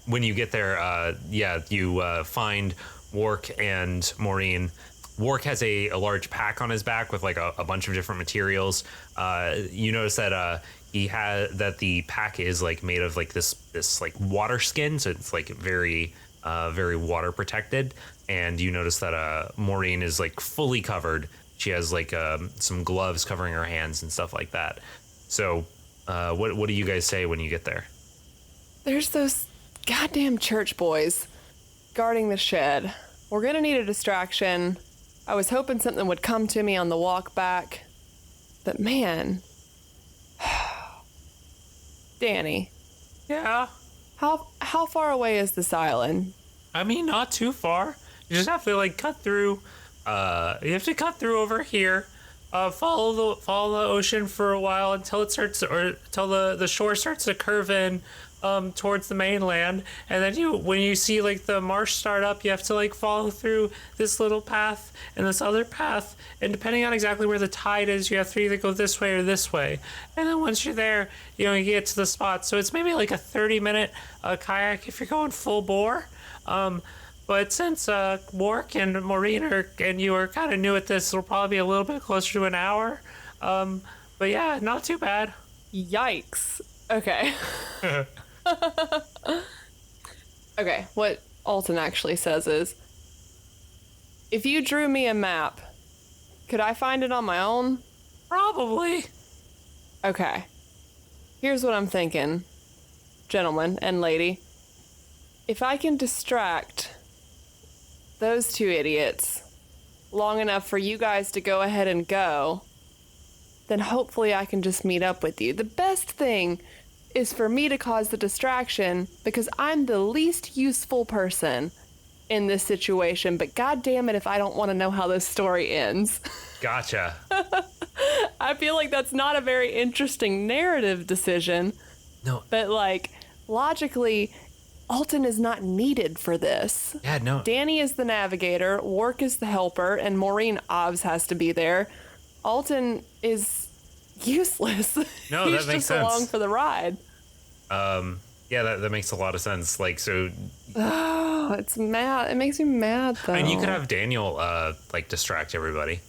Speaker 2: When you get there, you find Wark and Moreen. Wark has a large pack on his back with like a bunch of different materials. You notice that the pack is like made of like this like water skin, so it's like very water protected. And you notice that Moreen is like fully covered. She has like some gloves covering her hands and stuff like that. So what do you guys say when you get there?
Speaker 1: There's those goddamn church boys guarding the shed. We're gonna need a distraction. I was hoping something would come to me on the walk back. But man. Danny.
Speaker 2: Yeah?
Speaker 1: How far away is this island?
Speaker 2: I mean, not too far. You just have to like cut through. You have to cut through over here. Follow the ocean for a while until the shore starts to curve in towards the mainland, and then when you see like the marsh start up, you have to like follow through this little path and this other path, and depending on exactly where the tide is, you have to either go this way or this way. And then once you're there, you get to the spot. So it's maybe like a 30-minute kayak if you're going full bore. But since Wark and Moreen and you are kind of new at this, it'll probably be a little bit closer to an hour. But yeah, not too bad.
Speaker 1: Yikes. Okay. Okay, what Alton actually says is, if you drew me a map, could I find it on my own?
Speaker 2: Probably.
Speaker 1: Okay. Here's what I'm thinking, gentleman and lady. If I can distract those two idiots long enough for you guys to go ahead and go, then hopefully I can just meet up with you. The best thing is for me to cause the distraction because I'm the least useful person in this situation, but god damn it if I don't want to know how this story ends.
Speaker 2: Gotcha.
Speaker 1: I feel like that's not a very interesting narrative decision.
Speaker 2: No.
Speaker 1: But like, logically, Alton is not needed for this.
Speaker 2: Yeah, no.
Speaker 1: Danny is the navigator, Wark is the helper, and Moreen obvs has to be there. Alton is useless.
Speaker 2: No,
Speaker 1: He's
Speaker 2: that makes
Speaker 1: just
Speaker 2: sense.
Speaker 1: along for the ride.
Speaker 2: Yeah, that makes a lot of sense. Like, so.
Speaker 1: Oh, it's mad. It makes me mad, though.
Speaker 2: And you could have Daniel, like, distract everybody.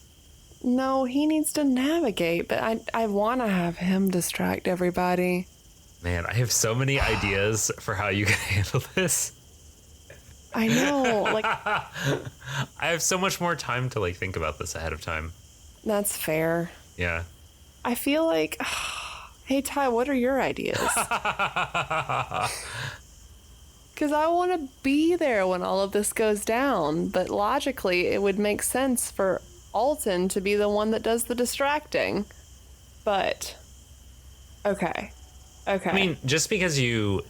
Speaker 1: No, he needs to navigate, but I want to have him distract everybody.
Speaker 2: Man, I have so many ideas for how you can handle this.
Speaker 1: I know, like.
Speaker 2: I have so much more time to, like, think about this ahead of time.
Speaker 1: That's fair.
Speaker 2: Yeah.
Speaker 1: I feel like Hey, Ty, what are your ideas? Because I want to be there when all of this goes down, but logically, it would make sense for Alton to be the one that does the distracting. But, okay.
Speaker 2: I mean, just because you're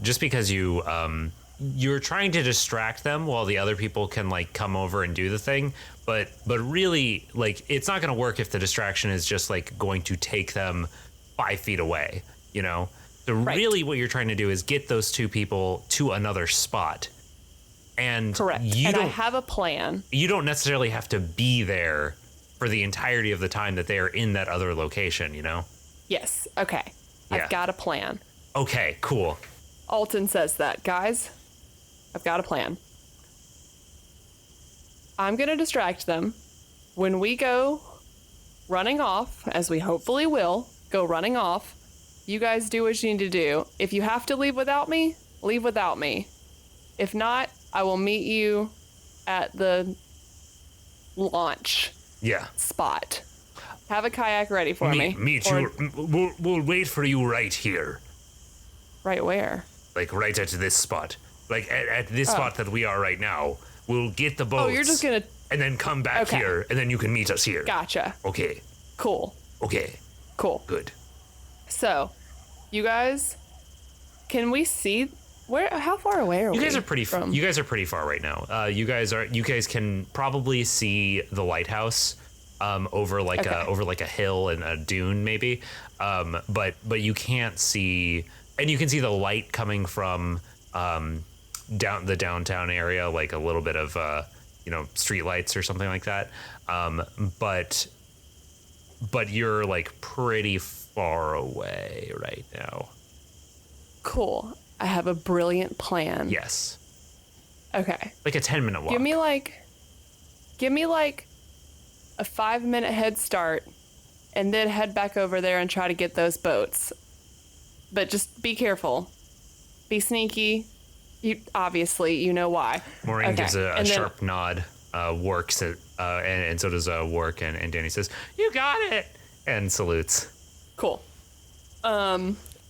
Speaker 2: trying to distract them while the other people can like come over and do the thing, but really, like, it's not going to work if the distraction is just like going to take them 5 feet away, you know? So really what you're trying to do is get those two people to another spot. And
Speaker 1: correct. And I have a plan.
Speaker 2: You don't necessarily have to be there for the entirety of the time that they are in that other location, you know?
Speaker 1: Yes. Okay.
Speaker 2: Yeah.
Speaker 1: I've got a plan.
Speaker 2: Okay, cool.
Speaker 1: Alton says that. Guys, I've got a plan. I'm going to distract them. When we go running off, as we hopefully will, go running off, you guys do what you need to do. If you have to leave without me, leave without me. If not, I will meet you at the launch spot. Have a kayak ready for me.
Speaker 2: Meet you. We'll wait for you right here.
Speaker 1: Right where?
Speaker 2: Like right at this spot. Like at this spot that we are right now. We'll get the boats.
Speaker 1: Oh, you're just gonna...
Speaker 2: And then come back here, and then you can meet us here.
Speaker 1: Gotcha.
Speaker 2: Okay.
Speaker 1: Cool.
Speaker 2: Okay.
Speaker 1: Cool.
Speaker 2: Good.
Speaker 1: So, you guys, can we see how far away are we?
Speaker 2: You guys are pretty
Speaker 1: from?
Speaker 2: You guys are pretty far right now. You guys can probably see the lighthouse over like a hill and a dune maybe. But you can't see, and you can see the light coming from down the downtown area, like a little bit of street lights or something like that. But you're like pretty far away right now.
Speaker 1: Cool. I have a brilliant plan.
Speaker 2: Yes.
Speaker 1: Okay.
Speaker 2: Like a 10-minute walk.
Speaker 1: Give me like a 5-minute head start, and then head back over there and try to get those boats. But just be careful. Be sneaky. You know why.
Speaker 2: Moreen gives a sharp nod. Works it, and so does Wark, and Danny says, "You got it," and salutes.
Speaker 1: Cool.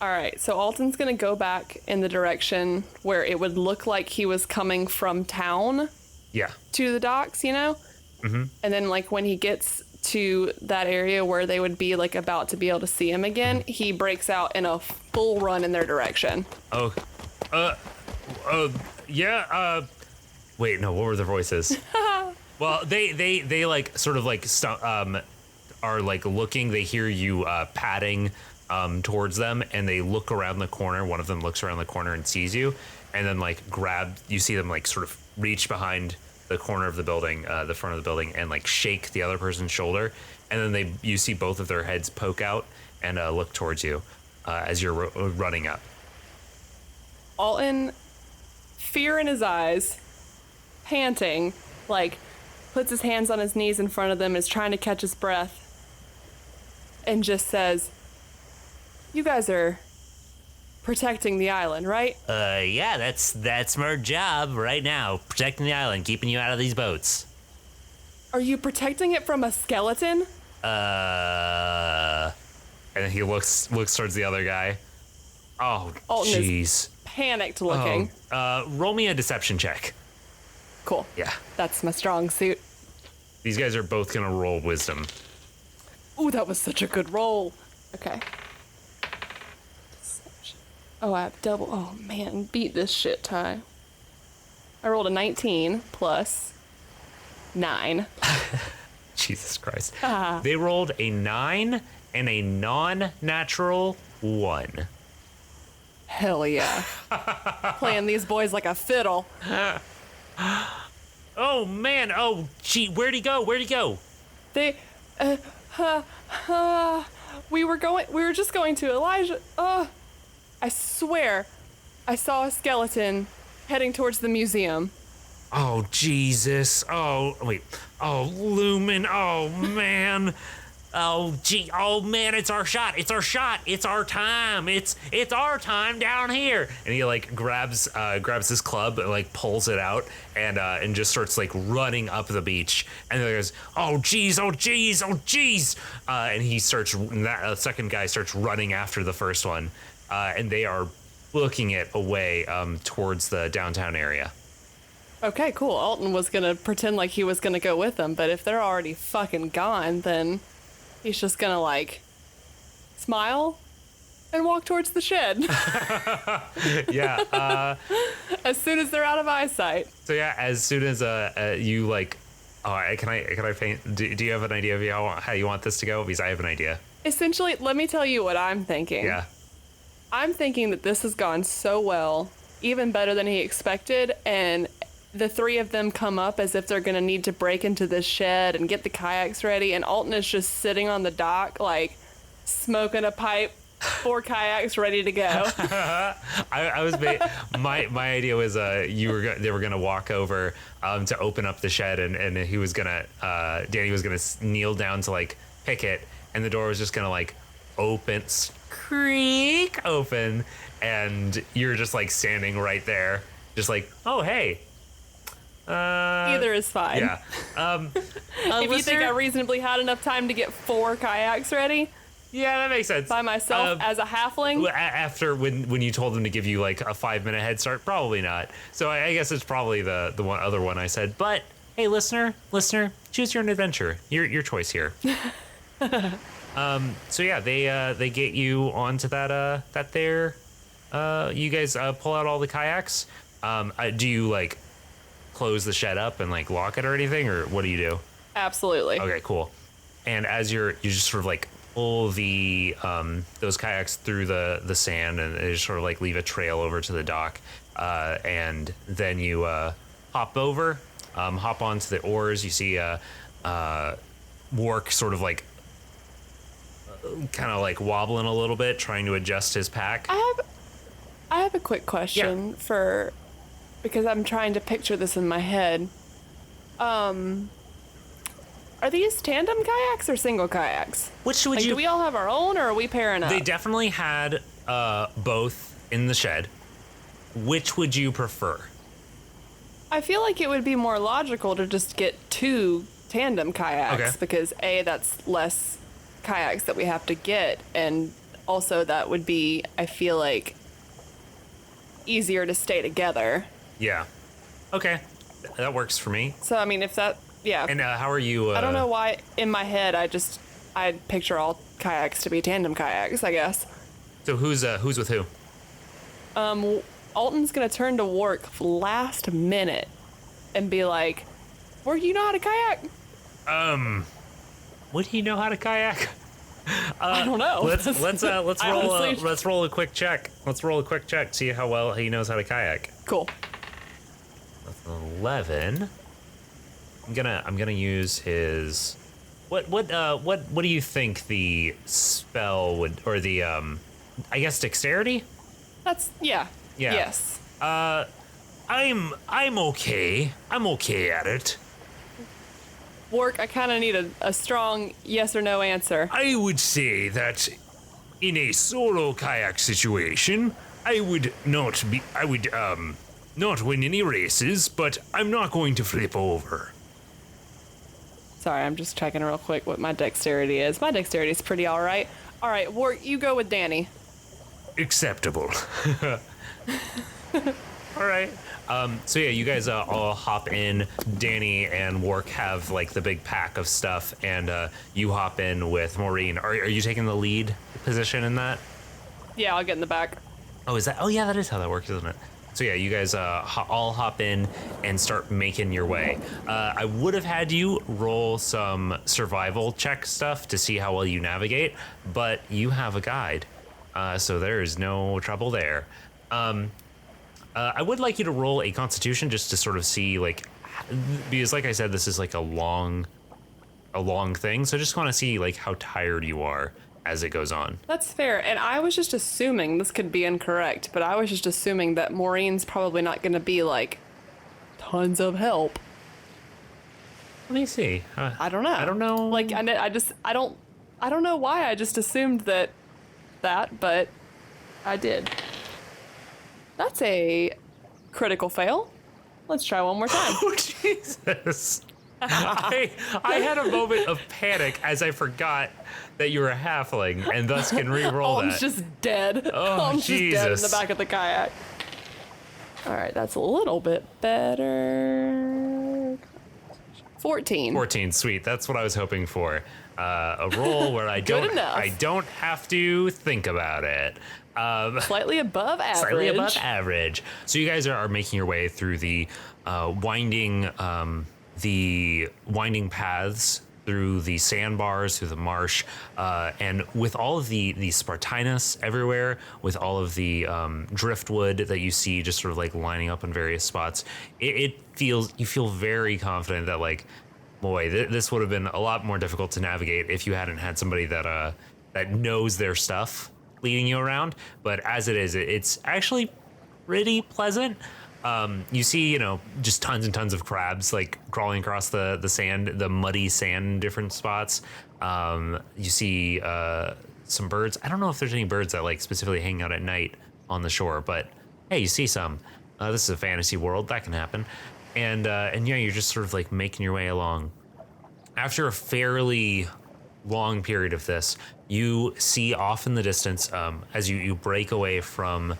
Speaker 1: All right, so Alton's gonna go back in the direction where it would look like he was coming from town.
Speaker 2: Yeah.
Speaker 1: To the docks, you know? Mm-hmm. And then, like, when he gets to that area where they would be, like, about to be able to see him again, he breaks out in a full run in their direction.
Speaker 2: Wait, no, what were their voices? Well, they like, sort of, like, are, like, looking, they hear you, padding, towards them, and they look around the corner. One of them looks around the corner and sees you, and then like you see them like sort of reach behind the corner of the building, the front of the building, and like shake the other person's shoulder, and then you see both of their heads poke out and look towards you as you're running up.
Speaker 1: Alton, fear in his eyes, panting, like puts his hands on his knees in front of them, is trying to catch his breath, and just says, "You guys are protecting the island, right?"
Speaker 7: Yeah, that's our job right now. Protecting the island, keeping you out of these boats.
Speaker 1: Are you protecting it from a skeleton?
Speaker 2: And then he looks towards the other guy. Oh, jeez.
Speaker 1: Panicked looking.
Speaker 2: Roll me a deception check.
Speaker 1: Cool.
Speaker 2: Yeah.
Speaker 1: That's my strong suit.
Speaker 2: These guys are both gonna roll wisdom.
Speaker 1: Ooh, that was such a good roll. Okay. Oh, I have double. Oh, man. Beat this shit, Ty. I rolled a 19 plus 9.
Speaker 2: Jesus Christ. They rolled a 9 and a non-natural 1.
Speaker 1: Hell yeah. Playing these boys like a fiddle.
Speaker 2: Oh, man. Oh, gee. Where'd he go?
Speaker 1: They, we were just going to Elijah. I swear, I saw a skeleton heading towards the museum.
Speaker 2: Oh, Jesus. Oh, wait. Oh, Lumen. Oh, man.
Speaker 7: Oh gee, oh man, it's our shot, it's our time, it's our time down here.
Speaker 2: And he like grabs his club and like pulls it out and just starts like running up the beach. And then he goes, oh geez. And he starts, that second guy starts running after the first one. And they are booking it away towards the downtown area.
Speaker 1: Okay, cool. Alton was gonna pretend like he was gonna go with them, but if they're already fucking gone, then he's just gonna like smile and walk towards the shed.
Speaker 2: Yeah.
Speaker 1: As soon as they're out of eyesight.
Speaker 2: So yeah, as soon as you like, can I paint? Do you have an idea of how you want this to go? Because I have an idea.
Speaker 1: Essentially, let me tell you what I'm thinking.
Speaker 2: Yeah.
Speaker 1: I'm thinking that this has gone so well, even better than he expected, and the three of them come up as if they're gonna need to break into this shed and get the kayaks ready, and Alton is just sitting on the dock, like, smoking a pipe, 4 kayaks ready to go.
Speaker 2: I was my idea was they were gonna walk over to open up the shed, and he was gonna Danny was gonna kneel down to like pick it, and the door was just gonna like creak open, and you're just like standing right there, just like, oh hey.
Speaker 1: Either is fine.
Speaker 2: Yeah.
Speaker 1: If you think I reasonably had enough time to get 4 kayaks ready
Speaker 2: Yeah, that makes sense.
Speaker 1: by myself as a halfling,
Speaker 2: After when you told them to give you like a 5-minute head start, probably not. So I guess it's probably the other one I said. But hey, listener, choose your own adventure. Your choice here. So yeah, they get you onto that there. You guys pull out all the kayaks. Do you like close the shed up and like lock it or anything, or what do you do?
Speaker 1: absolutely.
Speaker 2: Okay, cool. And as you just sort of like pull the those kayaks through the sand, and they just sort of like leave a trail over to the dock, and then you hop onto the oars. You see Wark sort of like kind of like wobbling a little bit, trying to adjust his pack.
Speaker 1: I have a quick question because I'm trying to picture this in my head. Are these tandem kayaks or single kayaks?
Speaker 7: Which would
Speaker 1: Like,
Speaker 7: you?
Speaker 1: do we all have our own, or are we pairing up?
Speaker 2: They definitely had both in the shed. Which would you prefer?
Speaker 1: I feel like it would be more logical to just get 2 tandem kayaks
Speaker 2: Okay.
Speaker 1: because A, that's less kayaks that we have to get, and also that would be, I feel like, easier to stay together.
Speaker 2: Yeah. Okay, that works for me.
Speaker 1: So, I mean, if that, yeah.
Speaker 2: And how are you?
Speaker 1: I don't know why in my head I'd picture all kayaks to be tandem kayaks, I guess.
Speaker 2: So who's with who?
Speaker 1: Alton's gonna turn to Wark last minute and be like, Wark, you know how to kayak?
Speaker 2: Would he know how to kayak?
Speaker 1: I don't know.
Speaker 2: Let's roll a quick check. See how well he knows how to kayak.
Speaker 1: Cool.
Speaker 2: 11. I'm gonna use his. What do you think the spell would, or the I guess dexterity?
Speaker 1: That's, yeah.
Speaker 2: Yeah.
Speaker 1: Yes.
Speaker 2: I'm okay. I'm okay at it.
Speaker 1: Wark, I kind of need a strong yes or no answer.
Speaker 3: I would say that in a solo kayak situation, I would not win any races, but I'm not going to flip over.
Speaker 1: Sorry, I'm just checking real quick what my dexterity is. My dexterity is pretty all right. All right, Wark, you go with Danny.
Speaker 3: Acceptable.
Speaker 2: All right. So yeah, you guys all hop in. Danny and Wark have like the big pack of stuff, and you hop in with Maureen. Are you taking the lead position in that?
Speaker 1: Yeah, I'll get in the back.
Speaker 2: Oh, is that? Oh yeah, that is how that works, isn't it? So yeah, you guys all hop in and start making your way. I would have had you roll some survival check stuff to see how well you navigate, but you have a guide, so there is no trouble there. I would like you to roll a Constitution just to sort of see, like, because like I said, this is like a long thing, so just want to see like how tired you are as it goes on.
Speaker 1: That's fair. And I was just assuming, this could be incorrect, but I was just assuming that Maureen's probably not going to be like tons of help.
Speaker 2: Let me see.
Speaker 1: I don't know.
Speaker 2: I don't know.
Speaker 1: Like, I don't I don't know why I just assumed that, but I did. That's a critical fail. Let's try one more time.
Speaker 2: Oh, Jesus. I had a moment of panic as I forgot that you were a halfling and thus can re-roll
Speaker 1: Alton's
Speaker 2: that.
Speaker 1: just dead.
Speaker 2: Oh,
Speaker 1: Alton's just dead in the
Speaker 2: Jesus.
Speaker 1: back of the kayak. All right, that's a little bit better. 14.
Speaker 2: 14, sweet. That's what I was hoping for. A roll where I
Speaker 1: Good enough.
Speaker 2: don't have to think about it.
Speaker 1: Slightly above average.
Speaker 2: Slightly above average. So you guys are making your way through the winding paths through the sandbars, through the marsh, and with all of the Spartinus everywhere, with all of the driftwood that you see just sort of like lining up in various spots, you feel very confident that like, boy, this would have been a lot more difficult to navigate if you hadn't had somebody that knows their stuff leading you around. But as it is, it's actually pretty pleasant. You see, just tons and tons of crabs like crawling across the sand, the muddy sand in different spots. You see some birds. I don't know if there's any birds that like specifically hang out at night on the shore, but hey, you see some. This is a fantasy world, that can happen. And yeah, you're just sort of like making your way along. After a fairly long period of this, you see off in the distance, as you break away from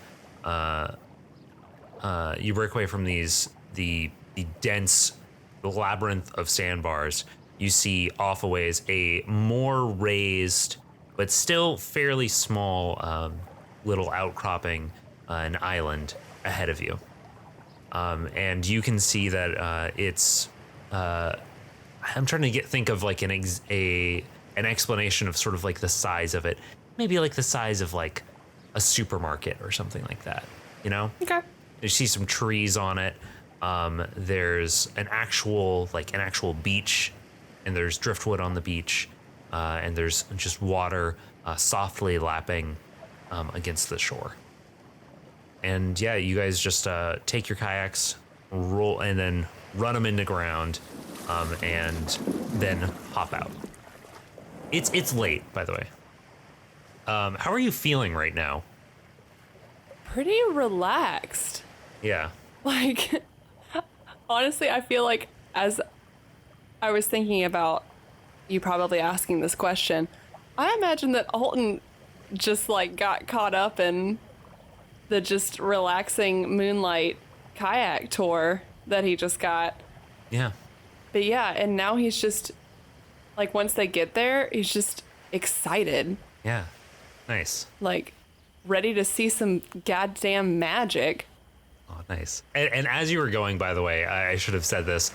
Speaker 2: the dense labyrinth of sandbars, you see off a ways a more raised but still fairly small little outcropping, an island ahead of you. And you can see that it's I'm trying to think of like an explanation of sort of like the size of it, maybe like the size of like a supermarket or something like that,
Speaker 1: Okay.
Speaker 2: You see some trees on it. There's an actual beach, and there's driftwood on the beach, and there's just water softly lapping against the shore. And yeah, you guys just take your kayaks, roll, and then run them into ground, and then hop out. It's late, by the way. How are you feeling right now?
Speaker 1: Pretty relaxed.
Speaker 2: Yeah.
Speaker 1: Like, honestly, I feel like as I was thinking about you probably asking this question, I imagine that Alton just like got caught up in the just relaxing moonlight kayak tour that he just got.
Speaker 2: Yeah.
Speaker 1: But yeah, and now he's just like, once they get there, he's just excited,
Speaker 2: Yeah. Nice.
Speaker 1: like ready to see some goddamn magic.
Speaker 2: Oh, nice. And as you were going, by the way, I should have said this.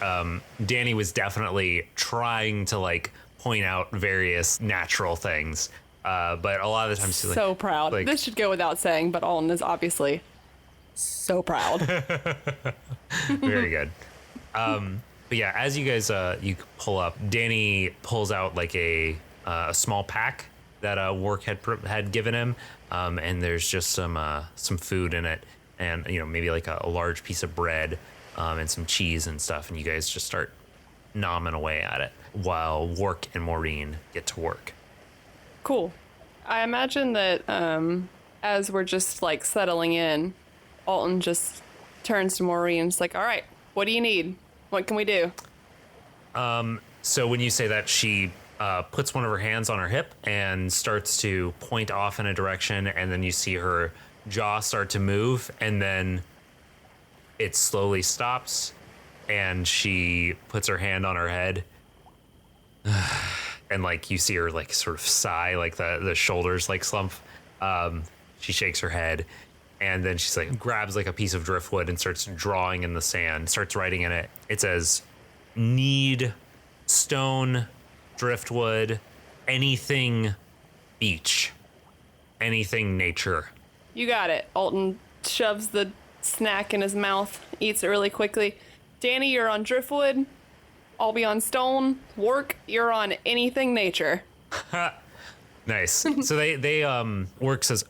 Speaker 2: Danny was definitely trying to like point out various natural things, but a lot of the times she's
Speaker 1: So
Speaker 2: like,
Speaker 1: proud.
Speaker 2: like-
Speaker 1: This should go without saying, but Alton is obviously so proud.
Speaker 2: very good. But yeah, as you guys you pull up, Danny pulls out like a small pack that Wark had given him, and there's just some food in it, and maybe like a large piece of bread, and some cheese and stuff, and you guys just start nomming away at it while Wark and Moreen get to work.
Speaker 1: Cool. I imagine that as we're just like settling in, Alton just turns to Maureen and is like, all right, what do you need? What can we do?
Speaker 2: So when you say that, she puts one of her hands on her hip and starts to point off in a direction, and then you see her jaw start to move, and then it slowly stops, and she puts her hand on her head, and like you see her like sort of sigh, like the shoulders like slump. She shakes her head, and then she's like grabs like a piece of driftwood and starts drawing in the sand, starts writing in it. It says, "Need stone, driftwood, anything beach, anything nature."
Speaker 1: You got it. Alton shoves the snack in his mouth, eats it really quickly. Danny, you're on driftwood. I'll be on stone. Wark, you're on anything nature.
Speaker 2: Nice. So they Wark says,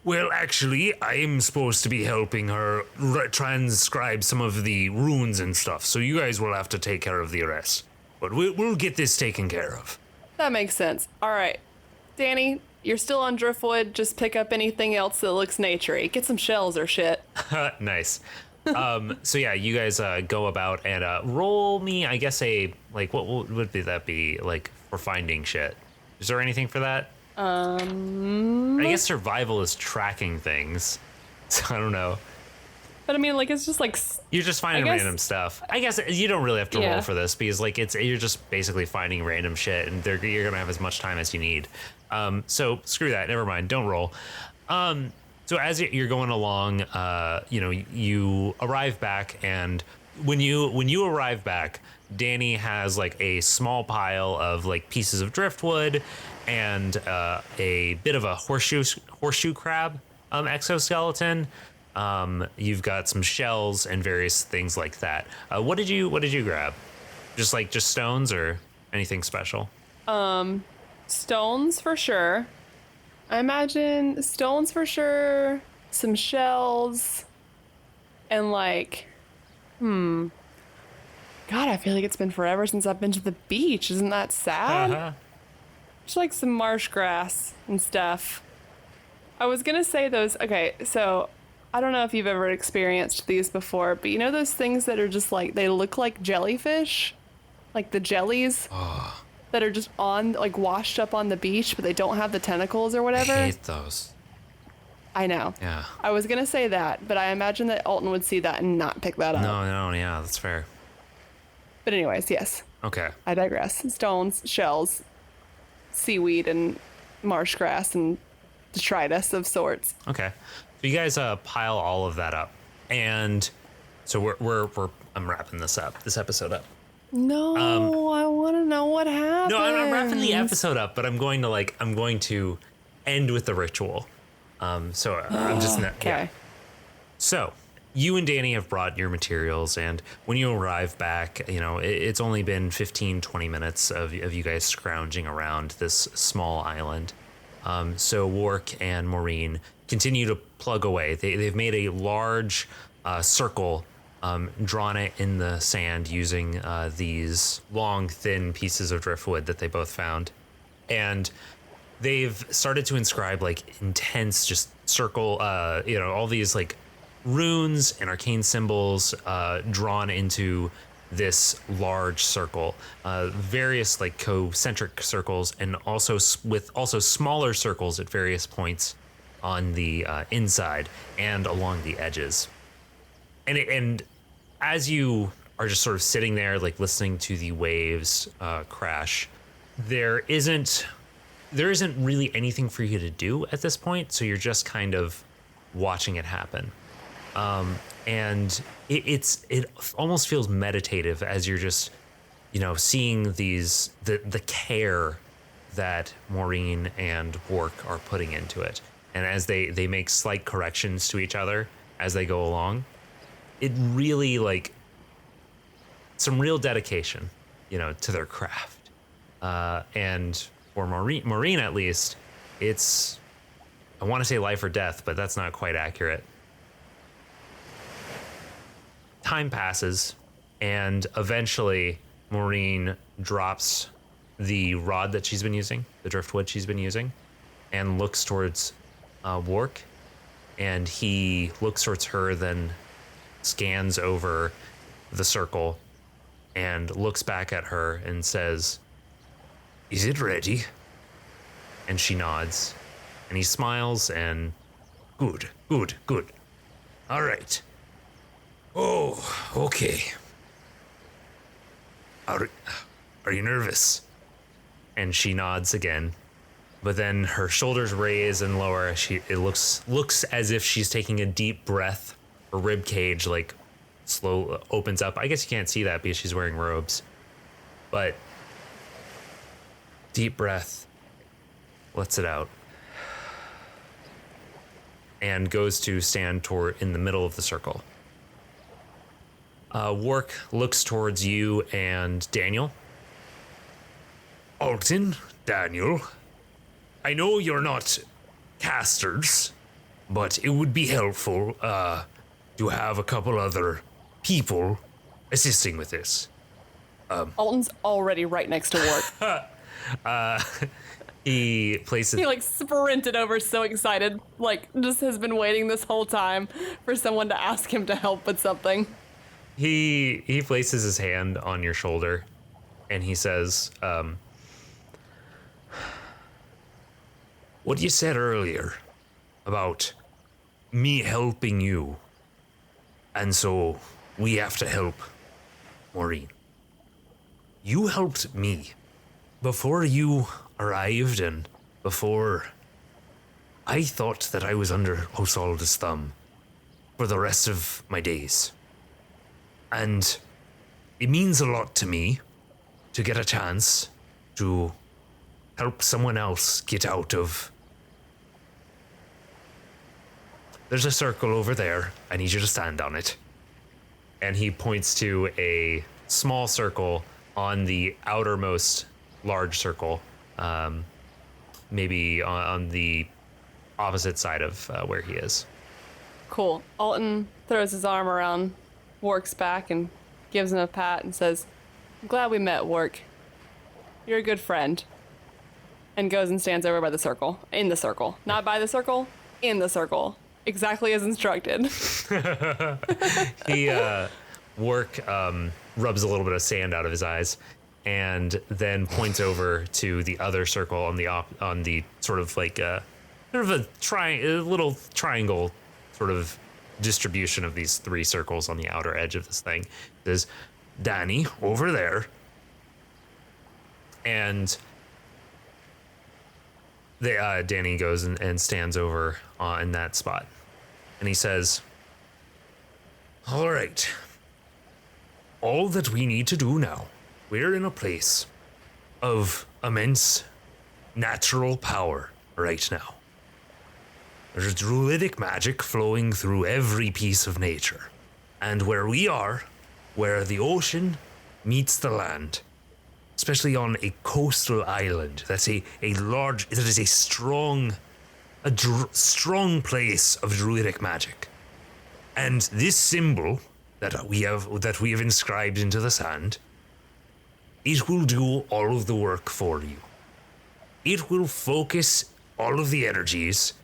Speaker 3: Well, actually, I'm supposed to be helping her transcribe some of the runes and stuff, so you guys will have to take care of the rest. But we'll get this taken care of.
Speaker 1: That makes sense. All right. Danny, you're still on driftwood. Just pick up anything else that looks naturey. Get some shells or shit.
Speaker 2: Nice. So yeah, you guys go about and roll me, I guess, what would that be, like, for finding shit? Is there anything for that? I guess survival is tracking things. So I don't know.
Speaker 1: But I mean, like, it's just like...
Speaker 2: You're just finding random stuff. I guess you don't really have to roll for this because, like, you're just basically finding random shit, and you're gonna have as much time as you need. So screw that. Never mind. Don't roll. So as you're going along, you arrive back, and when you arrive back, Danny has like a small pile of like pieces of driftwood and a bit of a horseshoe crab exoskeleton. You've got some shells and various things like that. What did you grab? Just stones or anything special?
Speaker 1: Stones for sure. I imagine stones for sure, some shells, and like, God, I feel like it's been forever since I've been to the beach. Isn't that sad? Just like some marsh grass and stuff. I was gonna say those, okay, so I don't know if you've ever experienced these before, but you know those things that are just like, they look like jellyfish? Like the jellies? That are just washed up on the beach, but they don't have the tentacles or whatever.
Speaker 2: I hate those.
Speaker 1: I know.
Speaker 2: Yeah.
Speaker 1: I was gonna say that, but I imagine that Alton would see that and not pick that up.
Speaker 2: No, yeah, that's fair.
Speaker 1: But anyways, yes.
Speaker 2: Okay.
Speaker 1: I digress. Stones, shells, seaweed, and marsh grass, and detritus of sorts.
Speaker 2: Okay. So you guys pile all of that up, and so I'm wrapping this episode up.
Speaker 1: No, I want to know what happened.
Speaker 2: No, I'm wrapping the episode up, but I'm going to end with the ritual. I'm just
Speaker 1: okay.
Speaker 2: Yeah. So you and Danny have brought your materials, and when you arrive back, it's only been 15-20 minutes of you guys scrounging around this small island. So Wark and Moreen continue to plug away. They've made a large circle, drawn it in the sand using these long, thin pieces of driftwood that they both found. And they've started to inscribe like intense just circle, all these like runes and arcane symbols drawn into this large circle, various like concentric circles, and also with smaller circles at various points on the inside and along the edges. And as you are just sort of sitting there, like listening to the waves crash, there isn't really anything for you to do at this point. So you're just kind of watching it happen. And it almost feels meditative as you're just, seeing the care that Moreen and Wark are putting into it. And as they make slight corrections to each other as they go along, it really like some real dedication, to their craft. And for Moreen at least, it's, I want to say life or death, but that's not quite accurate. Time passes, and eventually Moreen drops the rod that she's been using, the driftwood she's been using, and looks towards Wark, and he looks towards her, then scans over the circle and looks back at her and says, "Is it ready?" And she nods, and he smiles and, good. All right.
Speaker 3: Oh, okay.
Speaker 2: Are you nervous? And she nods again, but then her shoulders raise and lower. It looks as if she's taking a deep breath. Her rib cage like slow opens up. I guess you can't see that because she's wearing robes, but deep breath, lets it out, and goes to stand in the middle of the circle. Wark looks towards you and Daniel.
Speaker 3: Alton, Daniel, I know you're not casters, but it would be helpful to have a couple other people assisting with this.
Speaker 1: Alton's already right next to Wark.
Speaker 2: He places.
Speaker 1: He like sprinted over, so excited, like just has been waiting this whole time for someone to ask him to help with something.
Speaker 2: He places his hand on your shoulder, and he says,
Speaker 3: What you said earlier about me helping you, and so we have to help Maureen. You helped me before you arrived, and before I thought that I was under Osalda's thumb for the rest of my days. And it means a lot to me to get a chance to help someone else get out of. There's a circle over there. I need you to stand on it.
Speaker 2: and he points to a small circle on the outermost large circle, maybe on the opposite side of where he is.
Speaker 1: Cool. Alton throws his arm around Wark's back and gives him a pat and says, "I'm glad we met, Wark. You're a good friend." And goes and stands over by the circle. In the circle. Not by the circle, in the circle. Exactly as instructed.
Speaker 2: He, Wark, rubs a little bit of sand out of his eyes and then points over to the other circle on the sort of like a little triangle sort of distribution of these three circles on the outer edge of this thing. Says,
Speaker 3: Danny, over there.
Speaker 2: and Danny goes and stands over in that spot. And he says,
Speaker 3: All right. All that we need to do now, we're in a place of immense natural power right now. There's druidic magic flowing through every piece of nature. And where we are, where the ocean meets the land, especially on a coastal island, that is a strong place of druidic magic. And this symbol that we have inscribed into the sand, it will do all of the work for you. It will focus all of the energies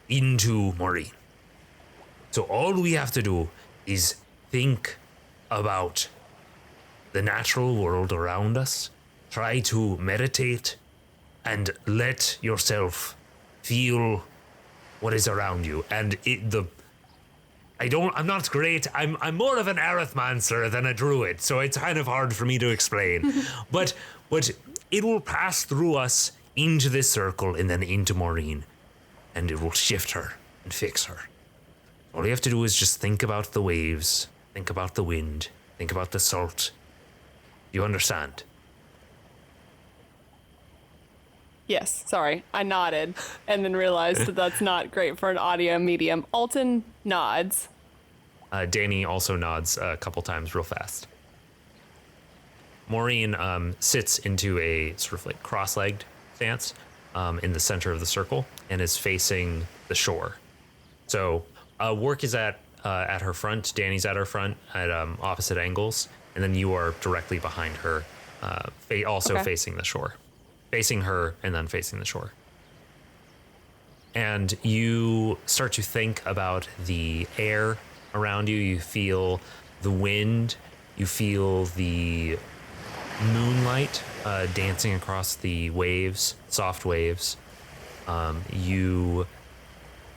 Speaker 3: into Maureen. So all we have to do is think about the natural world around us, try to meditate, and let yourself feel what is around you. And I'm not great. I'm more of an arithmancer than a druid, so it's kind of hard for me to explain. but it will pass through us into this circle and then into Maureen, and it will shift her and fix her. All you have to do is just think about the waves, think about the wind, think about the salt. You understand?
Speaker 1: Yes, sorry. I nodded and then realized that that's not great for an audio medium. Alton nods.
Speaker 2: Danny also nods a couple times real fast. Maureen sits into a sort of like cross-legged stance in the center of the circle and is facing the shore. So Wark is at her front, Danny's at her front at opposite angles, and then you are directly behind her, also facing the shore. Facing her and then facing the shore. And you start to think about the air around you. You feel the wind. You feel the moonlight dancing across the waves, soft waves. You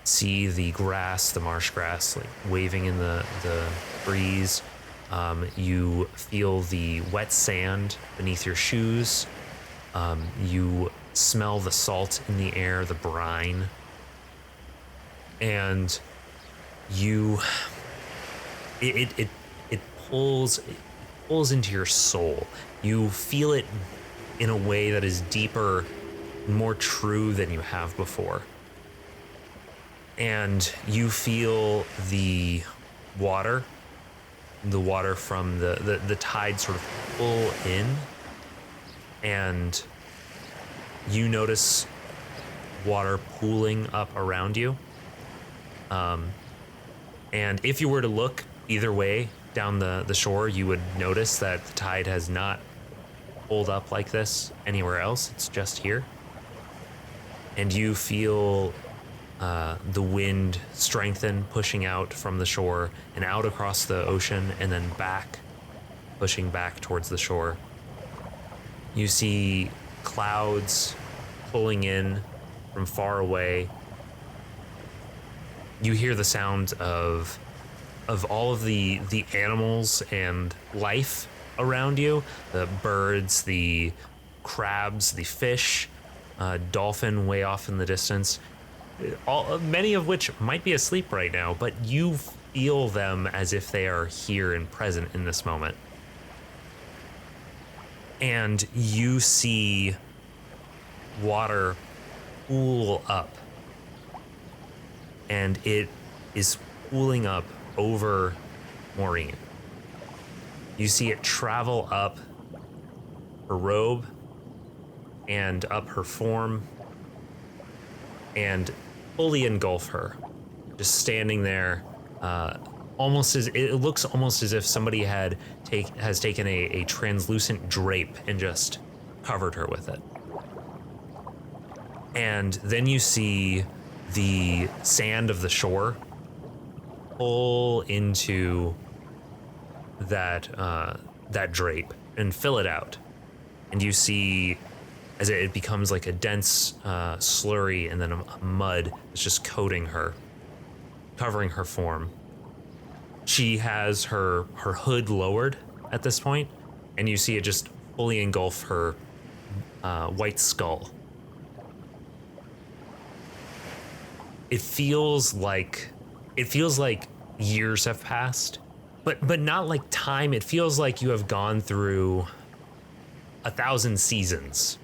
Speaker 2: see the grass, the marsh grass, like waving in the breeze. You feel the wet sand beneath your shoes. You smell the salt in the air, the brine, and it pulls into your soul. You feel it in a way that is deeper, more true than you have before. And you feel the water from the tide sort of pull in. And you notice water pooling up around you. And if you were to look either way down the shore, you would notice that the tide has not pulled up like this anywhere else. It's just here. And you feel the wind strengthen, pushing out from the shore and out across the ocean and then back, pushing back towards the shore. You see clouds pulling in from far away. You hear the sound of all of the animals and life around you, the birds, the crabs, the fish, dolphin way off in the distance, many of which might be asleep right now, but you feel them as if they are here and present in this moment. And you see water pool up, and it is pooling up over Moreen. You see it travel up her robe and up her form and fully engulf her, just standing there, almost as it looks almost as if somebody has taken a translucent drape and just covered her with it. And then you see the sand of the shore pull into that drape and fill it out, and you see as it becomes like a dense slurry and then a mud is just coating her, covering her form. She has her hood lowered at this point, and you see it just fully engulf her white skull. It feels like years have passed, but not like time. It feels like you have gone through 1,000 seasons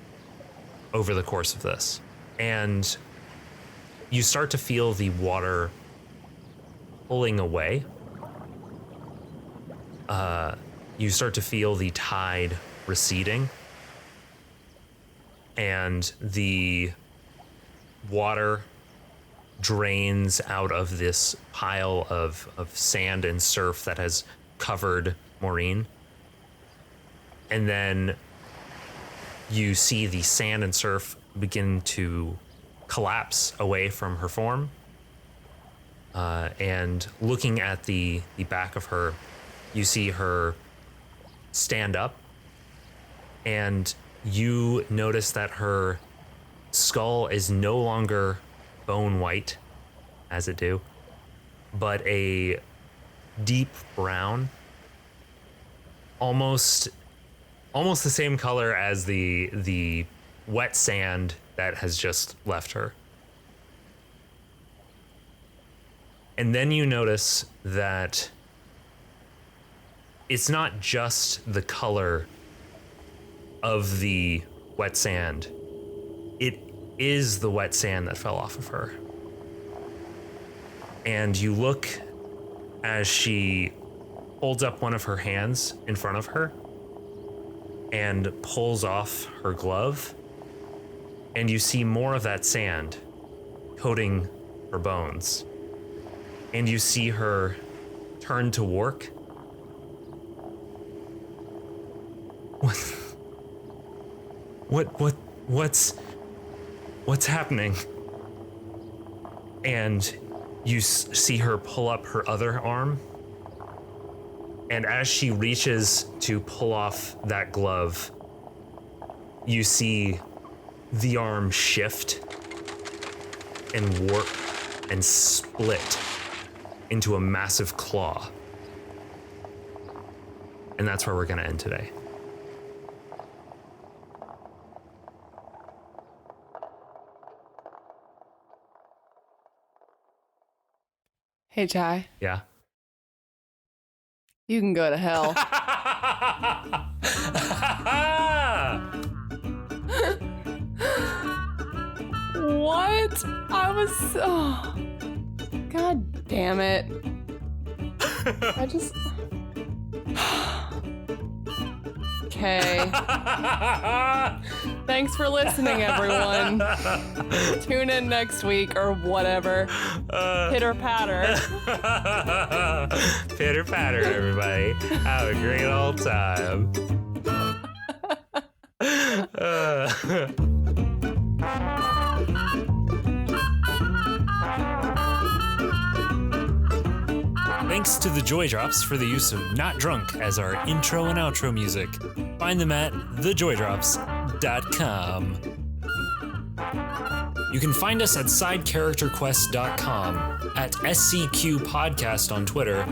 Speaker 2: over the course of this. And you start to feel the water pulling away. You start to feel the tide receding, and the water drains out of this pile of sand and surf that has covered Moreen. And then you see the sand and surf begin to collapse away from her form. And looking at the back of her, you see her stand up, and you notice that her skull is no longer bone white, as it do, but a deep brown, almost the same color as the wet sand that has just left her. And then you notice that it's not just the color of the wet sand. It is the wet sand that fell off of her. And you look as she holds up one of her hands in front of her and pulls off her glove, and you see more of that sand coating her bones. And you see her turn to Wark. What's happening? And you see her pull up her other arm, and as she reaches to pull off that glove, you see the arm shift and warp and split into a massive claw. And that's where we're gonna end today.
Speaker 1: Hey, Chai.
Speaker 2: Yeah.
Speaker 1: You can go to hell. What? I was so... God damn it. I just... Okay. Thanks for listening, everyone. Tune in next week or whatever. Pitter patter.
Speaker 2: Pitter patter, everybody. Have a great old time.
Speaker 8: Thanks to the Joy Drops for the use of Not Drunk as our intro and outro music. Find them at thejoydrops.com. You can find us at sidecharacterquest.com, at SCQ Podcast on Twitter,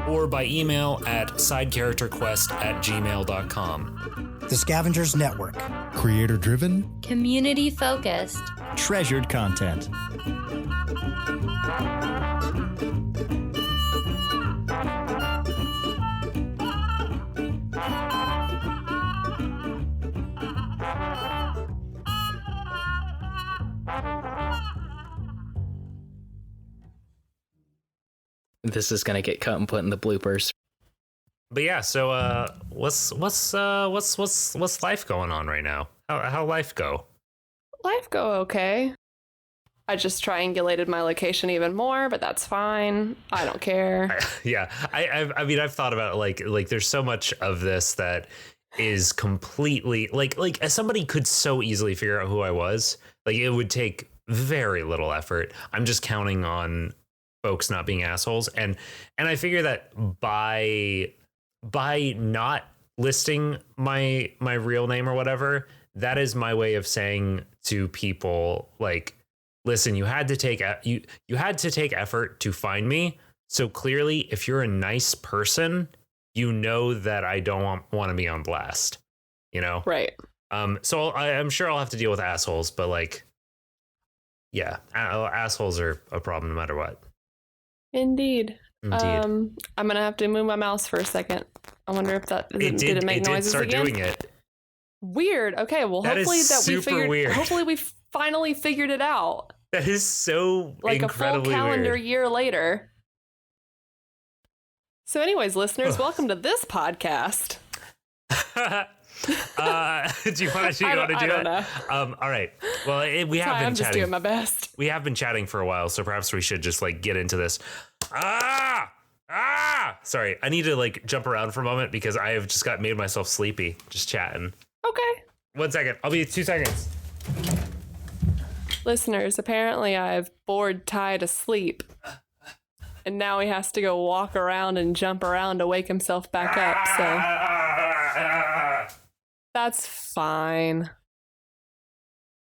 Speaker 8: or by email at sidecharacterquest@gmail.com.
Speaker 9: The Scavengers Network.
Speaker 10: Creator driven,
Speaker 5: Community focused.
Speaker 6: Treasured content.
Speaker 11: This is gonna get cut and put in the bloopers.
Speaker 2: But yeah, so what's life going on right now? How life go?
Speaker 1: Life go okay. I just triangulated my location even more, but that's fine. I don't care.
Speaker 2: Yeah, I mean, I've thought about it, like there's so much of this that is completely like somebody could so easily figure out who I was. Like it would take very little effort. I'm just counting on folks not being assholes, and I figure that by not listing my real name or whatever, that is my way of saying to people, like, listen, you had to take effort to find me. So clearly, if you're a nice person, you know that I don't want to be on blast, you know?
Speaker 1: Right.
Speaker 2: So I'm sure I'll have to deal with assholes, but like, yeah, assholes are a problem no matter what.
Speaker 1: Indeed.
Speaker 2: Indeed.
Speaker 1: I'm gonna have to move my mouse for a second. I wonder if that did it make noises
Speaker 2: start
Speaker 1: again?
Speaker 2: doing it.
Speaker 1: Weird. Okay, well, hopefully
Speaker 2: weird.
Speaker 1: Hopefully we finally figured it out.
Speaker 2: That is so
Speaker 1: like a full calendar
Speaker 2: weird.
Speaker 1: year later. So, anyways, listeners, welcome to this podcast.
Speaker 2: Do you want to do it?
Speaker 1: I don't know.
Speaker 2: All right. Well, we have been
Speaker 1: I'm just
Speaker 2: chatting.
Speaker 1: doing my best.
Speaker 2: We have been chatting for a while, so perhaps we should just like get into this. Sorry, I need to like jump around for a moment because I have just made myself sleepy just chatting.
Speaker 1: Okay.
Speaker 2: 1 second. I'll be 2 seconds.
Speaker 1: Listeners, apparently I've bored Ty to sleep. And now he has to go walk around and jump around to wake himself back up, so that's fine.